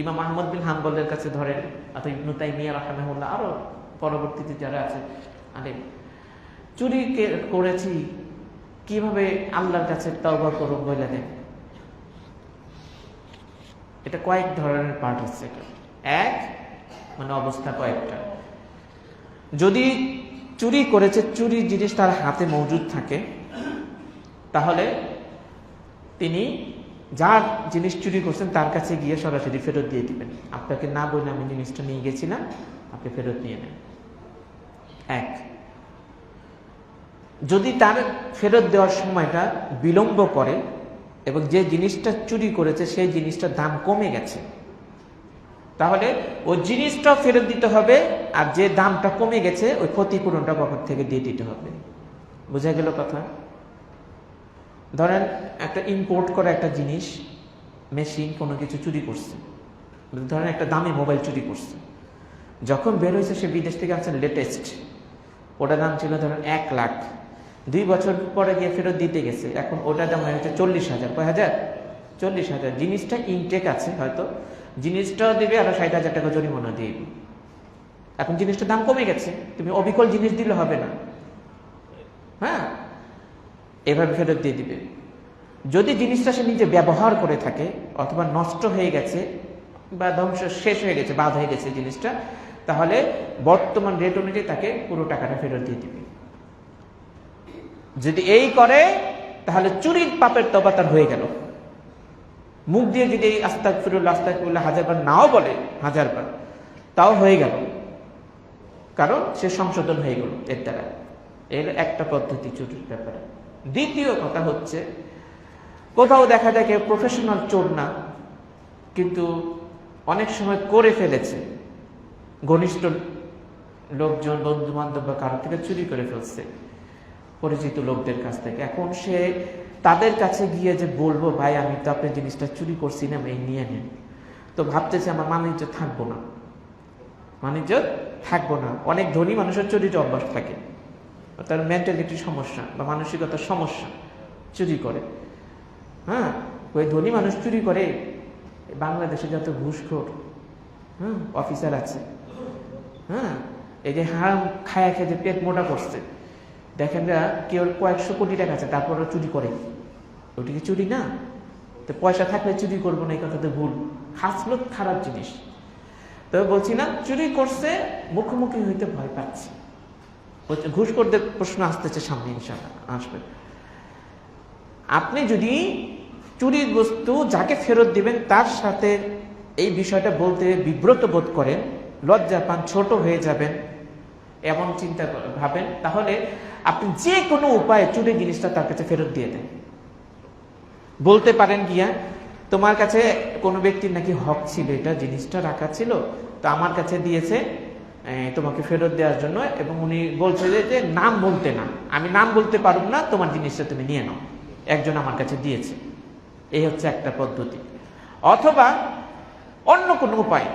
ইমাম আহমদ বিন হাম্বলের কাছে ধরেন, অথবা ইবনে তাইমিয়া রাহিমাহুল্লাহ, আরো পরবর্তীতে যারা আছে আলেম, চুরি করেছি কিভাবে আল্লাহর কাছে তওবা করব বলে দেন। এটা কয়েক ধরনের পার্ট হচ্ছে। এক মানে অবস্থা কয়েকটা। যদি চুরি করেছে, চুরি জিনিস তার হাতে মজুদ থাকে, তাহলে তিনি যার জিনিস চুরি করছেন তার কাছে গিয়ে সরাসরি ফেরত দিয়ে দিবেন। আপনাকে না বলে আমি জিনিসটা নিয়ে গেছিলাম, আপনি ফেরত নিয়ে নেন। এক, যদি তার ফেরত দেওয়ার সময়টা বিলম্ব করে এবং যে জিনিসটা চুরি করেছে সেই জিনিসটার দাম কমে গেছে, তাহলে ওই জিনিসটা ফেরত দিতে হবে, আর যে দামটা কমে গেছে ওই ক্ষতিপূরণটা পকেট থেকে দিয়ে দিতে হবে। বোঝা গেল কথা? ধরেন একটা ইম্পোর্ট করা একটা জিনিস, মেশিন, কোনো কিছু চুরি করছে, ধরেন একটা দামি মোবাইল চুরি করছে, যখন বের হয়েছে সে বিদেশ থেকে আসছে লেটেস্ট, ওটার দাম ছিল ধরেন 1 লাখ, 2 বছর পরে গিয়ে ফেরত দিতে গেছে, এখন ওটার দাম হয়ে গেছে 40,000। কয় হাজার? 40,000। জিনিসটা ইনটেক আছে, হয়তো জিনিসটাও দিবে আর 60,000 টাকা জরিমানা দিবে। এখন জিনিসটার দাম কমে গেছে, তুমি অবিকল জিনিস দিলে হবে না, হ্যাঁ, এভাবে ফেরত দিয়ে দিবে। যদি জিনিসটা সে নিজে ব্যবহার করে থাকে অথবা নষ্ট হয়ে গেছে বা ধ্বংস শেষ হয়ে গেছে, বাদ হয়ে গেছে জিনিসটা, তাহলে বর্তমান রেট অনুযায়ী তাকে পুরো টাকাটা ফেরত দিয়ে দিবে। যদি এই করে তাহলে চুরির পাপের তওবা তার হয়ে গেল। মুখ দিয়ে যদি আস্তাগফিরুল্লাহ আস্তাগফিরুল্লাহ 1000 বার নাও বলে, 1000 বার, তাও হয়ে গেল, কারণ সে সংশোধন হয়ে গেল এর দ্বারা। এর একটা পদ্ধতি চুরির ব্যাপারে। দ্বিতীয় কথা হচ্ছে, কোথাও দেখা যায় কেউ প্রফেশনাল চোর না, কিন্তু অনেক সময় করে ফেলেছে, ঘনিষ্ঠ লোকজন, বন্ধু বান্ধব বা কারো থেকে চুরি করে ফেলছে, পরিচিত লোকদের কাছ থেকে। এখন সে তাদের কাছে গিয়ে যে বলবো, ভাই আমি তো আপনার জিনিসটা চুরি করছি না, এই নিয়ে নেন, তো ভাবতেছে আমার বাণিজ্য থাকবো না, বাণিজ্য থাকবো না। অনেক ধনী মানুষের চুরির অভ্যাস থাকে, তার মেন্টালিটির সমস্যা বা মানসিকতার সমস্যা, চুরি করে। হ্যাঁ, ওই ধনী মানুষ চুরি করে। বাংলাদেশে যত ঘুষখোর অফিসার আছে, হ্যাঁ, এই যে হারাম খায়া খেয়ে যে পেট মোটা করছে, দেখেন না, কেউ কয়েকশো কোটি টাকা আছে, তারপরে চুরি করে। ওটি কি চুরি না? তো পয়সা থাকলে চুরি করবো না, এই কথাতে ভুল। হাসলত খারাপ জিনিস। তবে বলছি না, চুরি করছে, মুখোমুখি হইতে ভয় পাচ্ছে। ঘুষখোরদের প্রশ্ন আসতেছে সামনে, ইনশাআল্লাহ আসবে। আপনি যদি চুরির বস্তু যাকে ফেরত দিবেন তার সাথে এই বিষয়টা বলতে বিব্রত বোধ করেন, লজ্জা পান, ছোট হয়ে যাবেন, এমন চিন্তা ভাবেন, তাহলে আপনি যে কোনো উপায়ে চুরি জিনিসটা তার কাছে ফেরত দিয়ে দেন। বলতে পারেন গিয়া, তোমার কাছে কোনো ব্যক্তির নাকি হক ছিল, এটা জিনিসটা রাখা ছিল, তো আমার কাছে দিয়েছে তোমাকে ফেরত দেওয়ার জন্য, এবং উনি বলছে যে নাম বলতে না, আমি নাম বলতে পারব না, তোমার জিনিসটা তুমি নিয়ে নাও, একজন আমার কাছে দিয়েছে। এই হচ্ছে একটা পদ্ধতি। অথবা অন্য কোনো উপায়,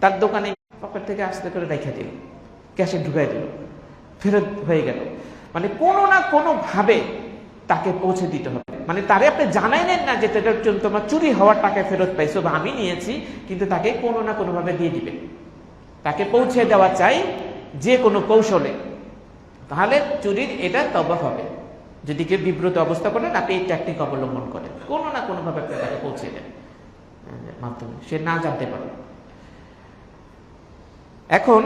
তার দোকানে পকেট থেকে আস্তে করে রেখে দিল, ক্যাশে ঢুকাই দিল, ফেরত হয়ে গেল। মানে কোনো না কোনো ভাবে তাকে পৌঁছে দিতে হবে। মানে তারে আপনি জানাইলেন না যে তোমার চুরি হওয়ার টাকা ফেরত পাইছো বা আমি নিয়েছি, কিন্তু তাকে কোনো না কোনো ভাবে দিয়ে দিবে, তাকে পৌঁছে দেওয়া চাই যে কোনো কৌশলে। তাহলে চুরির এটা তওবা হবে। যদি কেউ বিব্রত অবস্থা করেন, আপনি এই টেকনিক অবলম্বন করেন, কোনো না কোনো ভাবে আপনি তাকে পৌঁছে দেন মাধ্যমে, সে না জানতে পারে। এখন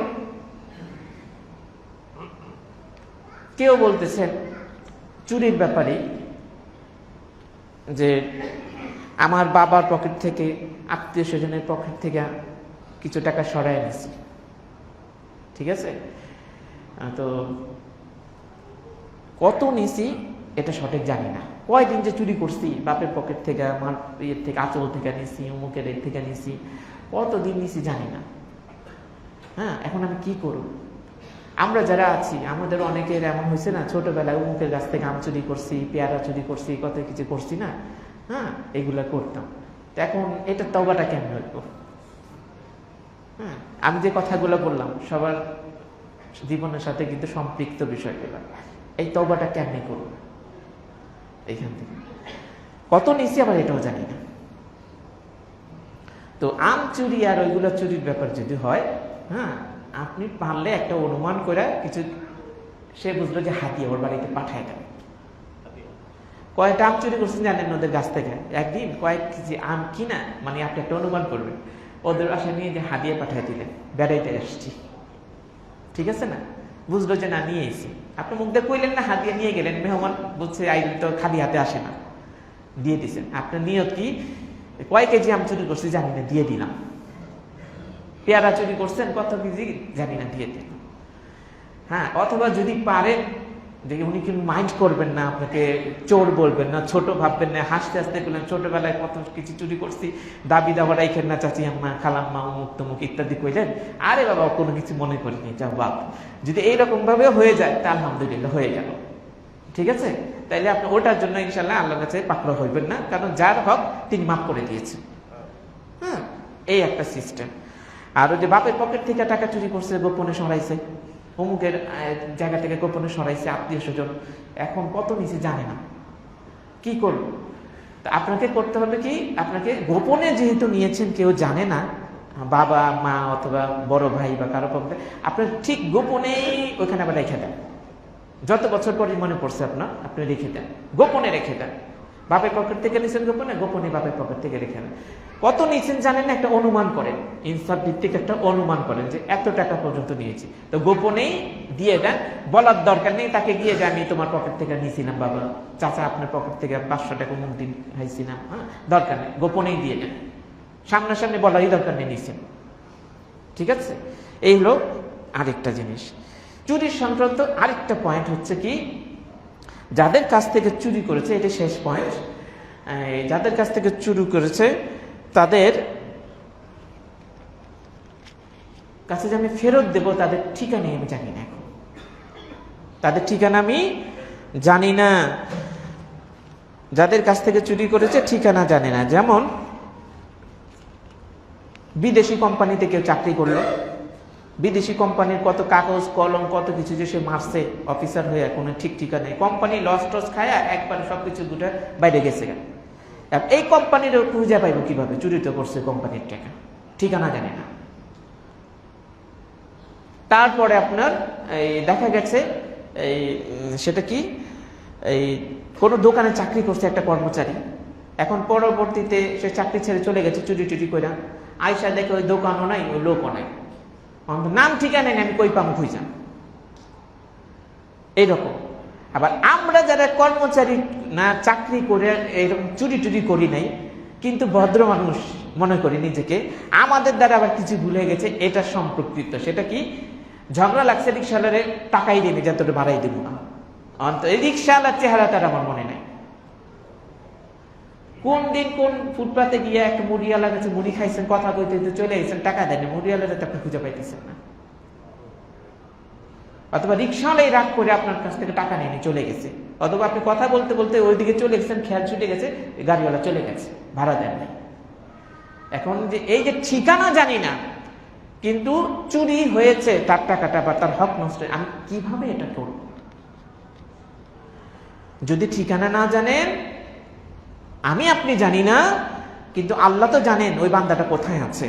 কেউ বলতেছেন চুরির ব্যাপারে যে আমার বাবার পকেট থেকে, আত্মীয় স্বজনের পকেট থেকে কিছু টাকা সরাই নিছি, ঠিক আছে, তো কত নিছি এটা সঠিক জানি না, কয়দিন যে চুরি করছি, বাপের পকেট থেকে, আমার ইয়ের থেকে, আঁচল থেকে নিছি, অমুকের এর থেকে নিছি, কতদিন নিছি জানি না। হ্যাঁ, এখন আমি কি করব? আমরা যারা আছি, আমাদের অনেকের এমন হয়েছে না, ছোটবেলায় অমুকের গাছ থেকে আম চুরি করছি, পেয়ারা চুরি করছি, কত কিছু করছি না, হ্যাঁ, এগুলা করতাম। তো এখন এটা তওবাটা কেমন হইব? হ্যাঁ, আমি যে কথাগুলো বললাম সবার জীবনের সাথে কিন্তু সম্পৃক্ত বিষয়গুলো। এই তওবাটা কেমনে করব? এইখান থেকে কত নিছি আবার এটাও জানি না। তো আম চুরি আর ওইগুলো চুরির ব্যাপার যদি হয়, হ্যাঁ, আপনি পারলে একটা অনুমান করে কিছু, সে বুঝলো যে হাতিয়ে ওর বাড়িতে পাঠায় দেন। কয়টা আম চুরি করছেন জানেন ওদের গাছ থেকে? একদিন কয়েক কেজি আম কিনা, মানে আপনি একটা অনুমান করবেন, ওদের বাসায় নিয়ে যে হাতিয়ে পাঠায় দিলেন, বেড়াইতে এসছি, ঠিক আছে না, বুঝলো যে না নিয়ে এসেছি, আপনি মুখ দিয়ে কইলেন না, হাতিয়ে নিয়ে গেলেন, মেহমান বুঝছে আইলেন তো খালি হাতে আসে না, দিয়ে দিচ্ছেন। আপনার নিয়ত কি? কয় কেজি আম চুরি করছি জানি না, দিয়ে দিলাম। পেয়ারা চুরি করছেন, কত কেজি জানি না, দিয়ে দিলাম। হ্যাঁ, অথবা যদি পারেন যে উনি কিন্তু মাইন্ড করবেন না, আপনাকে চোর বলবেন না, ছোট ভাববেন না, হাসতে হাসতে বললেন ছোটবেলায় কত কিছু চুরি করছি, দাবি দাবা রাইখেন না চাচি আম্মা খালাম্মা অমুক তমুক ইত্যাদি কইলেন। আরে বাবা কোনো কিছু মনে করিনি, যা বাপ। যদি এইরকম ভাবে হয়ে যায় তা আলহামদুলিল্লাহ হয়ে গেল, ঠিক আছে। তাইলে আপনি ওটার জন্য ইনশাল্লাহ আল্লাহর কাছে পাকড়া হইবেন না, কারণ যার হক তিনি মাফ করে দিয়েছেন। হ্যাঁ, এই একটা সিস্টেম। আর ওই যে বাপের পকেট থেকে টাকা চুরি করছে, গোপনে সরাইছে, অমুকের জায়গা থেকে গোপনে সরাইছে আত্মীয় স্বজন, এখন কত নিচে জানে না, কি করব? আপনাকে করতে হবে কি, আপনাকে গোপনে যেহেতু নিয়েছেন, কেউ জানে না, বাবা মা অথবা বড় ভাই বা কারো পক্ষে, আপনার ঠিক গোপনেই ওইখানে আবার রেখে দেন। যত বছর পরে মনে পড়ছে আপনার, আপনি রেখে দেন, গোপনে রেখে দেন। বাপের পকেট থেকে নিচ্ছেন গোপনে, গোপনে বাপের পকেট থেকে রেখে দেন। কত নিচ্ছেন জানেন না, একটা অনুমান করেন, ইনসাফ ভিত্তিক একটা অনুমান করেন যে এত টাকা পর্যন্ত নিয়েছি, তো গোপনেই দিয়ে দেন। বলার দরকার নেই তাকে গিয়ে যে আমি তোমার পকেট থেকে নিয়েছিলাম বাবা, চাচা আপনার পকেট থেকে 500 টাকা মুখ দিন খাইছিলাম, হ্যাঁ, দরকার নেই, গোপনেই দিয়ে দেন, সামনাসামনি বলারই দরকার নেই নিচ্ছেন, ঠিক আছে। এই হলো আরেকটা জিনিস। চুরির সংক্রান্ত আরেকটা পয়েন্ট হচ্ছে কি, যাদের কাছ থেকে চুরি করেছে, এটা শেষ পয়েন্ট, যাদের কাছ থেকে চুরি করেছে তাদের কাছে যে আমি ফেরত দেব, তাদের ঠিকানা আমি জানি না, এখন তাদের ঠিকানা আমি জানি না। যাদের কাছ থেকে চুরি করেছে ঠিকানা জানে না। যেমন বিদেশি কোম্পানিতে কেউ চাকরি করলো, বিদেশি কোম্পানির কত কাগজ কলম কত কিছু যে সে মারছে অফিসার হয়ে, কোনো ঠিক ঠিকানা নেই, কোম্পানি লস টস খায় একবার সবকিছু দুটা বাইরে গেছে। এই কোম্পানির খুঁজে পাইব কিভাবে? চুরি তো করছে কোম্পানির টাকা, ঠিকানা জানে না। তারপরে আপনার এই দেখা গেছে এই সেটা কি, এই কোনো দোকানে চাকরি করছে একটা কর্মচারী, এখন পরবর্তীতে সে চাকরি ছেড়ে চলে গেছে চুরি টুরি করে, আয়সা দেখে ওই দোকানও নাই, ওই লোকও নাই, নাম ঠিকানা নেই, আমি কই পাম খুঁজাম, এইরকম। আবার আমরা যারা কর্মচারী না চাকরি করে এরকম চুরি টুরি করি নাই, কিন্তু ভদ্র মানুষ মনে করি নিজেকে, আমাদের দ্বারা আবার কিছু ভুলে গেছে, এটা সম্পর্কিত। সেটা কি, ঝগড়া লাগছে রিক্সাওয়ালারে, টাকাই দিনি, যতটা ভাড়াই দিব না, এই রিক্সাওয়ালার চেহারা তার আমার মনে নাই। কোন দিন কোন ফুটপাতে গিয়ে একটা মুড়িওয়ালা কাছে মুড়ি খাইছেন, কথা কইতে চলে গেছেন, টাকা দেন, মুড়িওয়ালারে তো আপনি খুঁজে পাইতেছেন না। অথবা রিক্সাওয়ালাই রাগ করে আপনার কাছ থেকে টাকা নিয়ে চলে গেছে, অথবা আপনি কথা বলতে বলতে ওইদিকে চলে গেছেন, খেয়াল ছুটে গেছে, গাড়িওয়ালা চলে গেছে, ভাড়া দেন নাই। এখন যে এই যে ঠিকানা জানি না, কিন্তু চুরি হয়েছে তার টাকাটা বা তার হক নষ্ট, আমি কিভাবে এটা করব? যদি ঠিকানা না জানেন, আমি আপনি জানি না, কিন্তু আল্লাহ তো জানেন ওই বান্দাটা কোথায় আছে।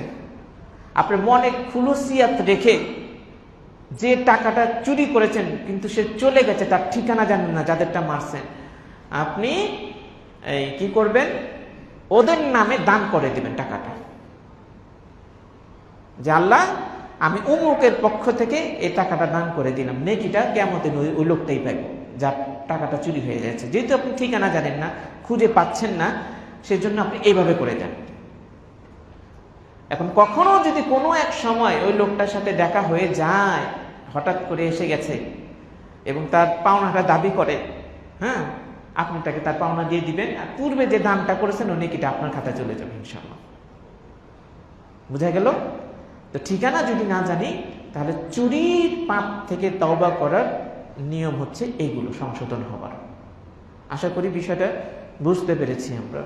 আপনার মনে খুলুসিয়াত রেখে যে টাকাটা চুরি করেছেন কিন্তু সে চলে গেছে, তার ঠিকানা জানেন না, যাদেরটা মারছেন, আপনি এই কি করবেন, ওদের নামে দান করে দিবেন টাকাটা, যে আল্লাহ আমি অমুকের পক্ষ থেকে এই টাকাটা দান করে দিলাম, নেকিটা কিয়ামতের ওই লোকটাই পাইব যার টাকাটা চুরি হয়ে যাচ্ছে। যেহেতু আপনি ঠিকানা জানেন না, খুঁজে পাচ্ছেন না, সেজন্য আপনি এইভাবে করে দেন। এখন কখনো যদি কোনো এক সময় ওই লোকটার সাথে দেখা হয়ে যায়, হঠাৎ করে এসে গেছে এবং তার পাওনাটা দাবি করে, হ্যাঁ, আপনি তাকে তার পাওনা দিয়ে দিবেন, আর পূর্বে যে দানটা করেছেন ওই নেকিটা আপনার খাতায় চলে যাবে ইনশাআল্লাহ। বুঝা গেল? তো ঠিকানা যদি না জানি, তাহলে চুরির পাপ থেকে তওবা করার নিয়ম হচ্ছে এইগুলো সংশোধন হবার। আশা করি বিষয়টা বুঝতে পেরেছি আমরা।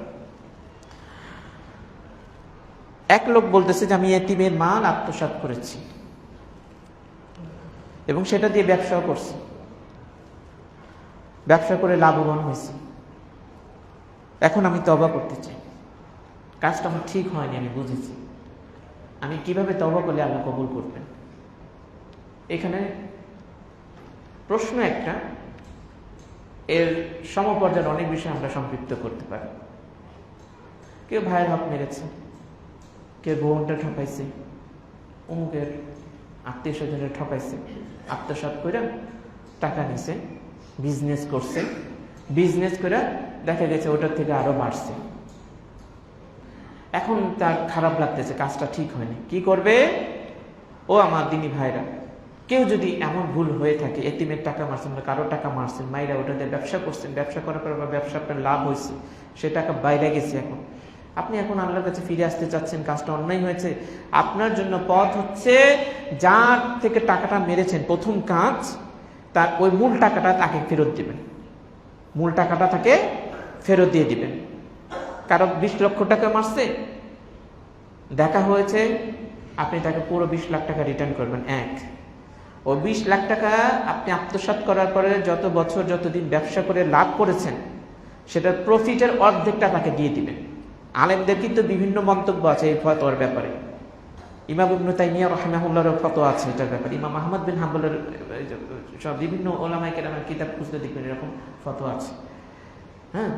এক লোক বলতেছে যে আমি এতিমের মাল আত্মসাৎ করেছি এবং সেটা দিয়ে ব্যবসাও করছি, ব্যবসা করে লাভবান হয়েছি, এখন আমি তওবা করতে চাই, কাজটা আমার ঠিক হয়নি, আমি বুঝেছি, আমি কিভাবে তওবা করলে আল্লাহ কবুল করবেন? এখানে প্রশ্ন একটা, এর সমপর্যায়ের অনেক বিষয় আমরা সম্পৃক্ত করতে পারি। কেউ ভাইয়ের হক মেরেছে, কেউ বোনটা ঠকাইছে, অমুকের আত্মীয় স্বজনের ঠকাইছে, আত্মসাৎ করে টাকা নিছে, বিজনেস করছে, বিজনেস করে দেখা গেছে ওটার থেকে আরো বাড়ছে, এখন তার খারাপ লাগতেছে, কাজটা ঠিক হয়নি, কি করবে? ও আমার দিনী ভাইরা, কেউ যদি এমন ভুল হয়ে থাকে, এতিমের টাকা মারছেন বা কারো টাকা মারছেন, মাইরা ওটা দিয়ে ব্যবসা করছেন, ব্যবসা করার পর ব্যবসা আপনার লাভ হয়েছে, সে টাকা বাইরে গেছে, এখন আপনি এখন আল্লাহর কাছে ফিরে আসতে চাচ্ছেন, কাজটা অন্যায় হয়েছে, আপনার জন্য পথ হচ্ছে যার থেকে টাকাটা মেরেছেন প্রথম কাজ, তার ওই মূল টাকাটা তাকে ফেরত দিবেন, মূল টাকাটা তাকে ফেরত দিয়ে দিবেন। কারণ 20 লক্ষ টাকা মারছে, দেখা হয়েছে, আপনি তাকে পুরো 20 লাখ টাকা রিটার্ন করবেন। ও 20 লাখ টাকা আপনি আত্মসাৎ করার পরে যত বছর যতদিন ব্যবসা করে লাভ করেছেন, সেটার প্রফিটের অর্ধেকটা তাকে দিয়ে দিবেন। আলেমদের কিন্তু বিভিন্ন মন্তব্য আছে এই ফতোয়ার ব্যাপারে। ইমাম ইবনে তাইমিয়া রাহিমাহুল্লাহর ফতোয়া আছে এটার ব্যাপারে, ইমাম আহমদ বিন হাম্বলের সব বিভিন্ন ওলামায়ে কেরামের কিতাব খুঁজতে দেখবেন এরকম ফতোয়া আছে। হ্যাঁ,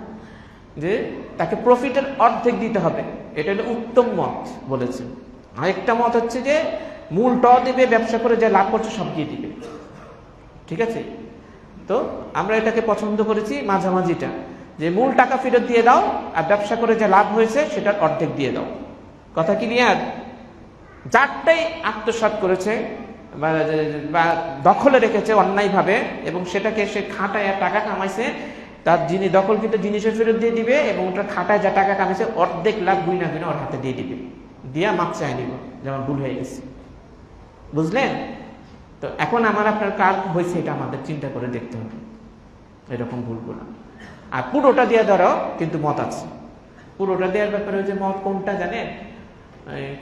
যে তাকে প্রফিটের অর্ধেক দিতে হবে, এটা হলো উত্তম মত বলেছেন। আরেকটা মত হচ্ছে যে মূলটাও দিবে, ব্যবসা করে যা লাভ করছে সব দিয়ে দিবে। ঠিক আছে, তো আমরা এটাকে পছন্দ করেছি মাঝামাঝিটা, যে মূল টাকা ফেরত দিয়ে দাও আর ব্যবসা করে যে লাভ হয়েছে সেটার অর্ধেক দিয়ে দাও। কথা ক্লিয়ার? যারটাই আত্মসাৎ করেছে বা দখলে রেখেছে অন্যায়ভাবে এবং সেটাকে সে খাটায় টাকা কামাইছে, তার যিনি দখলকৃত জিনিসের ফেরত দিয়ে দিবে এবং ওটা খাটায় যা টাকা কামাইছে অর্ধেক লাভ গুইনা গুইনা ওর হাতে দিয়ে দিবে, দিয়া মাপ চাই নিব, যেমন ভুল হয়ে গেছে। বুঝলেন? তো এখন আমার আপনার কার হয়েছে এটা আমাদের চিন্তা করে দেখতে হবে এরকম ভুলগুলো। আর পুরোটা দিয়ে দেওয়ারও কিন্তু মত আছে। পুরোটা দেওয়ার ব্যাপারে যে মত কোনটা জানেন,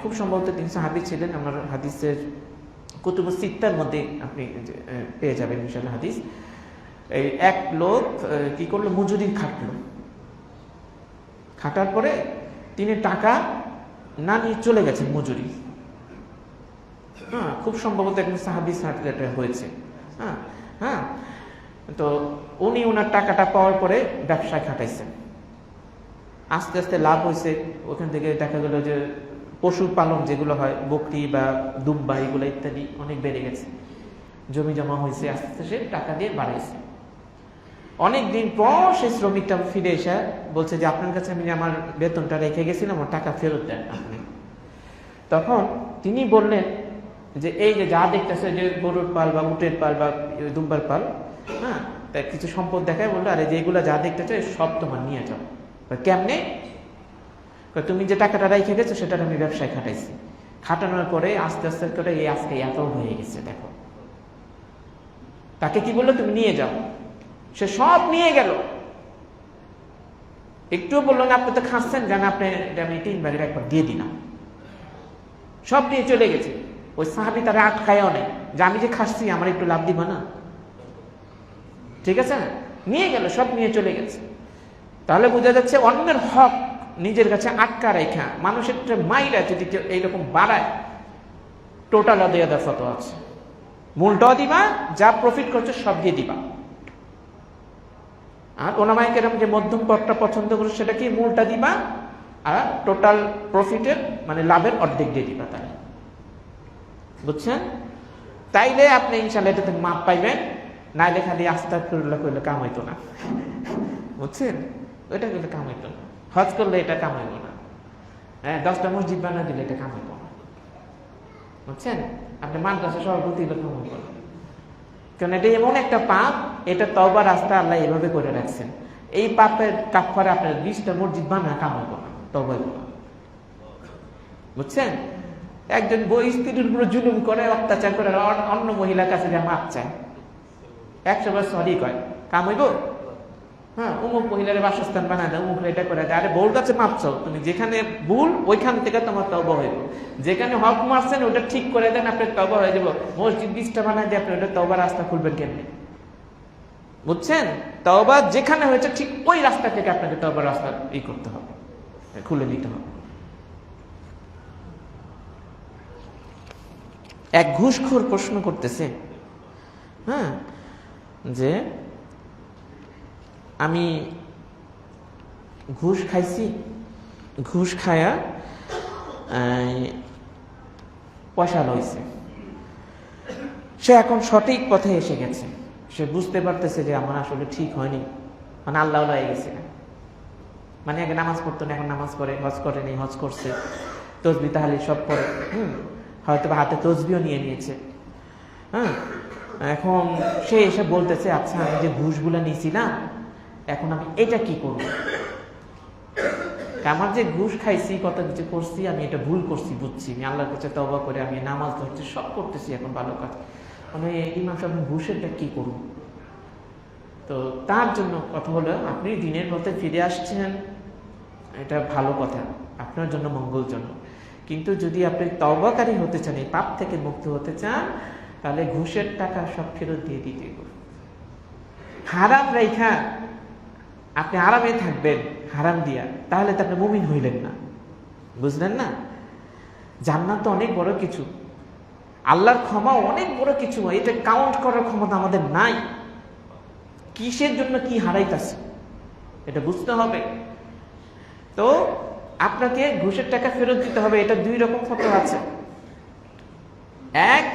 খুব সম্ভবত 3 সাহাবী ছিলেন, আমার হাদিসের কুতুবুস সিত্তার মধ্যে আপনি পেয়ে যাবেন ইনশাআল্লাহ হাদিস। এই এক লোক কি করলো, মজুরি খাটলো, খাটার পরে তিনি টাকা না নিয়ে চলে গেছেন মজুরি। হ্যাঁ, খুব সম্ভবত একজন সাহাবী এটা হয়েছে। হ্যাঁ হ্যাঁ, তো উনি ওনার টাকাটা পাওয়ার পরে ব্যবসায় খাটাইছেন, আস্তে আস্তে লাভ হয়েছে। ওখান থেকে দেখা গেল যে পশুপালন যেগুলো হয়, বকরি বা দুম্বা এগুলো ইত্যাদি অনেক বেড়ে গেছে, জমি জমা হয়েছে, আস্তে আস্তে সে টাকা দিয়ে বাড়াইছে। অনেকদিন পর সে শ্রমিকটা ফিরে এসে বলছে যে আপনার কাছে আমি আমার বেতনটা রেখে গেছিলাম, আমার টাকা ফেরত দেন আপনি। তখন তিনি বললেন যে এই যে যা দেখতেছে, যে গরুর পাল বা উটের পাল বা দুম্বার পাল, হ্যাঁ, তাই কিছু সম্পদ দেখায়, বললো আরে যেগুলো যা দেখতেছে সব তোমার নিয়ে যাও। কেমনে? তুমি যে টাকাটা রেখে গেছো সেটা আমি ব্যবসায় খাটাইছি, খাটানোর পরে আস্তে আস্তে করে এই আজকে এত হয়ে গেছে দেখো। তাকে কি বললো, তুমি নিয়ে যাও। সে সব নিয়ে গেল, একটুও বললো না আপনি তো খাচ্ছেন, জান আপনি আমি 3 ভাগের 1 ভাগ দিয়ে দিলাম, সব নিয়ে চলে গেছে। ওই সাহাবী তারা আটকায়ও নেই যে আমি যে খাচ্ছি আমার একটু লাভ দিবা না, ঠিক আছে না? নিয়ে গেল, সব নিয়ে চলে গেছে। তাহলে বোঝা যাচ্ছে অন্যের হক নিজের কাছে আটকা রেখা মানুষের মাইরা যদি কেউ এইরকম বাড়ায়, টোটাল আদায় ফতোয়া আছে, মূলটাও দিবা, যা প্রফিট করছে সব দিয়ে দিবা। আর ওলামায়ে কেরাম যে মধ্যম পথটা পছন্দ করে সেটা কি, মূলটা দিবা আর টোটাল প্রফিটের মানে লাভের অর্ধেক দিয়ে দিবা। তাই বুঝছেন? তাইলে আপনি ইনশাআল্লাহ এটাতে মাপ পাইবেন, নাইলে খালি আস্তাগফিরুল্লাহ কইলে কাম হইতো না। বুঝছেন? ওইটা করলে কাম হইতো না, হজ করলে এটা কাম হইব না, হ্যাঁ 10টা মসজিদ বানা দিলে এটা কাম হইব না। বুঝছেন? আপনি মাদ্রাসা সভাপতি হলে কাম হইব না, কারণ এটা এমন একটা পাপ, এটা তওবার রাস্তা আল্লাহ এভাবে করে রাখছেন। এই পাপের কাফারে আপনার 20টা মসজিদ বানা কাম হইব না, তওবা হইব না। বুঝছেন? একজন বই স্ত্রীর উপর জুলুম করে, অত্যাচার করে, অন্য মহিলার কাছে যা মাপ চায়, 100 বার সরি কয়, কাম হইব? হ্যাঁ, অমুক মহিলার বাসস্থান বানা দেয়, অমুক এটা করে দেয়। আরে বউর কাছে মাপ চাও, তুমি যেখানে ভুল ওইখান থেকে তোমার তওবা হইব। যেখানে হক মারছেন ওটা ঠিক করে দেন, আপনার তওবা হয়ে যাব। মসজিদ 20টা বানায় দিয়ে আপনি ওটা তওবার রাস্তা খুলবেন কেমনে? বুঝছেন? তওবা যেখানে হয়েছে ঠিক ওই রাস্তা থেকে আপনাকে তওবার রাস্তা করতে হবে, খুলে নিতে হবে। এক ঘুষখোর প্রশ্ন করতেছে, হ্যাঁ, যে আমি ঘুষ খাইছি, ঘুষ খায়া পয়সা লইছে, সে এখন সঠিক পথে এসে গেছে, সে বুঝতে পারতেছে যে আমার আসলে ঠিক হয়নি, মানে আল্লাহ হয়ে গেছে, মানে আগে নামাজ পড়তো না এখন নামাজ পড়ে, হজ করে নেই হজ করছে, তসবি তাহলে সব পড়ে, হয়তো হাতে তসবিও নিয়ে নিয়েছে, হ্যাঁ, এখন সে এসে বলতেছে, আচ্ছা আমি যে ঘুষগুলা নিয়েছিলাম এখন আমি এটা কি করব, আমার যে ঘুষ খাইছি, কত কিছু করছি, আমি এটা ভুল করছি, বুঝছি, আমি আল্লাহর কাছে তওবা করে আমি নামাজ ধরছি, সব করতেছি, এখন ভালো কাজ, মানে ইমাম সাহেব ঘুষেরটা কি করব? তো তার জন্য কথা হলো, আপনি দিনের পথে ফিরে আসছেন, এটা ভালো কথা, আপনার জন্য মঙ্গলজনক। কিন্তু যদি আপনি তওবাকারী হতে চান, এই পাপ থেকে মুক্ত হতে চান, তাহলে ঘুষের টাকা সব ফেরত দিয়ে দিতে হবে। হারাম রেখা আপনি আরামে থাকবেন হারাম দিয়া, তাহলে তো আপনি মুমিন হইলেন না, বুঝলেন না? জান্নাত তো অনেক বড় কিছু, আল্লাহর ক্ষমা অনেক বড় কিছু, এটা কাউন্ট করার ক্ষমতা আমাদের নাই। কিসের জন্য কি হারাইতেছে এটা বুঝতে হবে। তো আপনাকে ঘুষের টাকা ফেরত দিতে হবে, এটা দুই রকম ফতোয়া আছে। এক,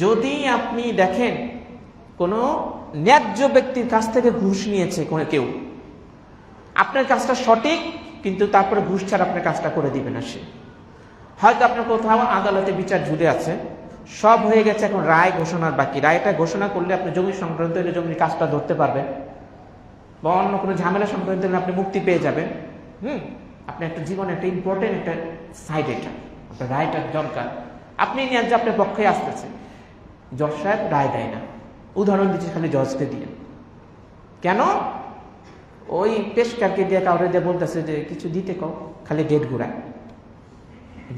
যদি আপনি দেখেন কোন ন্যায্য ব্যক্তির কাছ থেকে ঘুষ নিয়েছে কেউ, আপনার কাজটা সঠিক কিন্তু তারপরে ঘুষ ছাড়া আপনার কাজটা করে দিবে না সে, হয়তো আপনার কোথাও আদালতে বিচার ঝুলে আছে, সব হয়ে গেছে, এখন রায় ঘোষণার বাকি, রায়টা ঘোষণা করলে আপনি জমি সংক্রান্ত হলে জমির কাজটা ধরতে পারবেন, বা অন্য কোনো ঝামেলা সংক্রান্ত হলে আপনি মুক্তি পেয়ে যাবেন। আপনি একটা জীবনে একটা ইম্পর্টেন্ট একটা সাইড, এটা আপনার রায়টা দরকার, আপনি ন্যায্য আপনার পক্ষে আসতেছে, জজ সাহেব রায় দেয় না, উদাহরণ দিচ্ছি খালি জজকে দিয়ে, কেন ওই পেশকারকে দিয়ে কাউরে দিয়ে বলতেছে যে কিছু দিতে কও, খালি ডেট ঘুরায়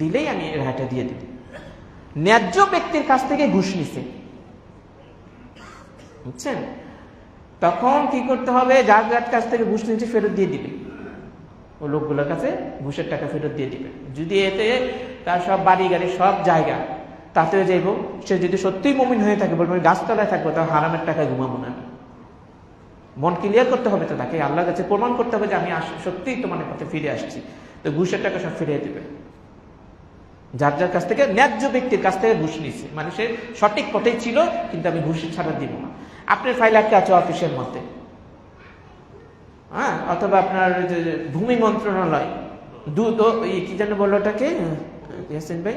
দিলেই আমি রায়টা দিয়ে দিব। ন্যায্য ব্যক্তির কাছ থেকে ঘুষ নিছে, বুঝছেন? তখন কি করতে হবে, যার যার কাছ থেকে ঘুষ নিচ্ছে ফেরত দিয়ে দিবে, ও লোকগুলোর কাছে ঘুষের টাকা ফেরত দিয়ে দিবে। যদি এতে তার সব বাড়ি গাড়ি সব জায়গা তাতেও যাইব, সে যদি সত্যিই মুমিন হয়ে থাকে, বলবো গাছতলায় থাকবো, তাও হারামের টাকায় ঘুমাবো না। মন ক্লিয়ার করতে হবে তো তাকে, আল্লাহর কাছে প্রমাণ করতে হবে যে আমি সত্যিই তোমার পথে ফিরে আসছি, তো ঘুষের টাকা সব ফিরিয়ে দেবে। যার যার কাছ থেকে ন্যায্য ব্যক্তির কাছ থেকে ঘুষ নিচ্ছে, মানে সে সঠিক পথেই ছিল কিন্তু আমি ঘুষ ছাড়া দিব না। আপনার ফাইল আটকে আছে অফিসের মধ্যে, হ্যাঁ, অথবা আপনার ভূমি মন্ত্রণালয় কি যেন বললো ওটাকে, ইয়াসিন ভাই,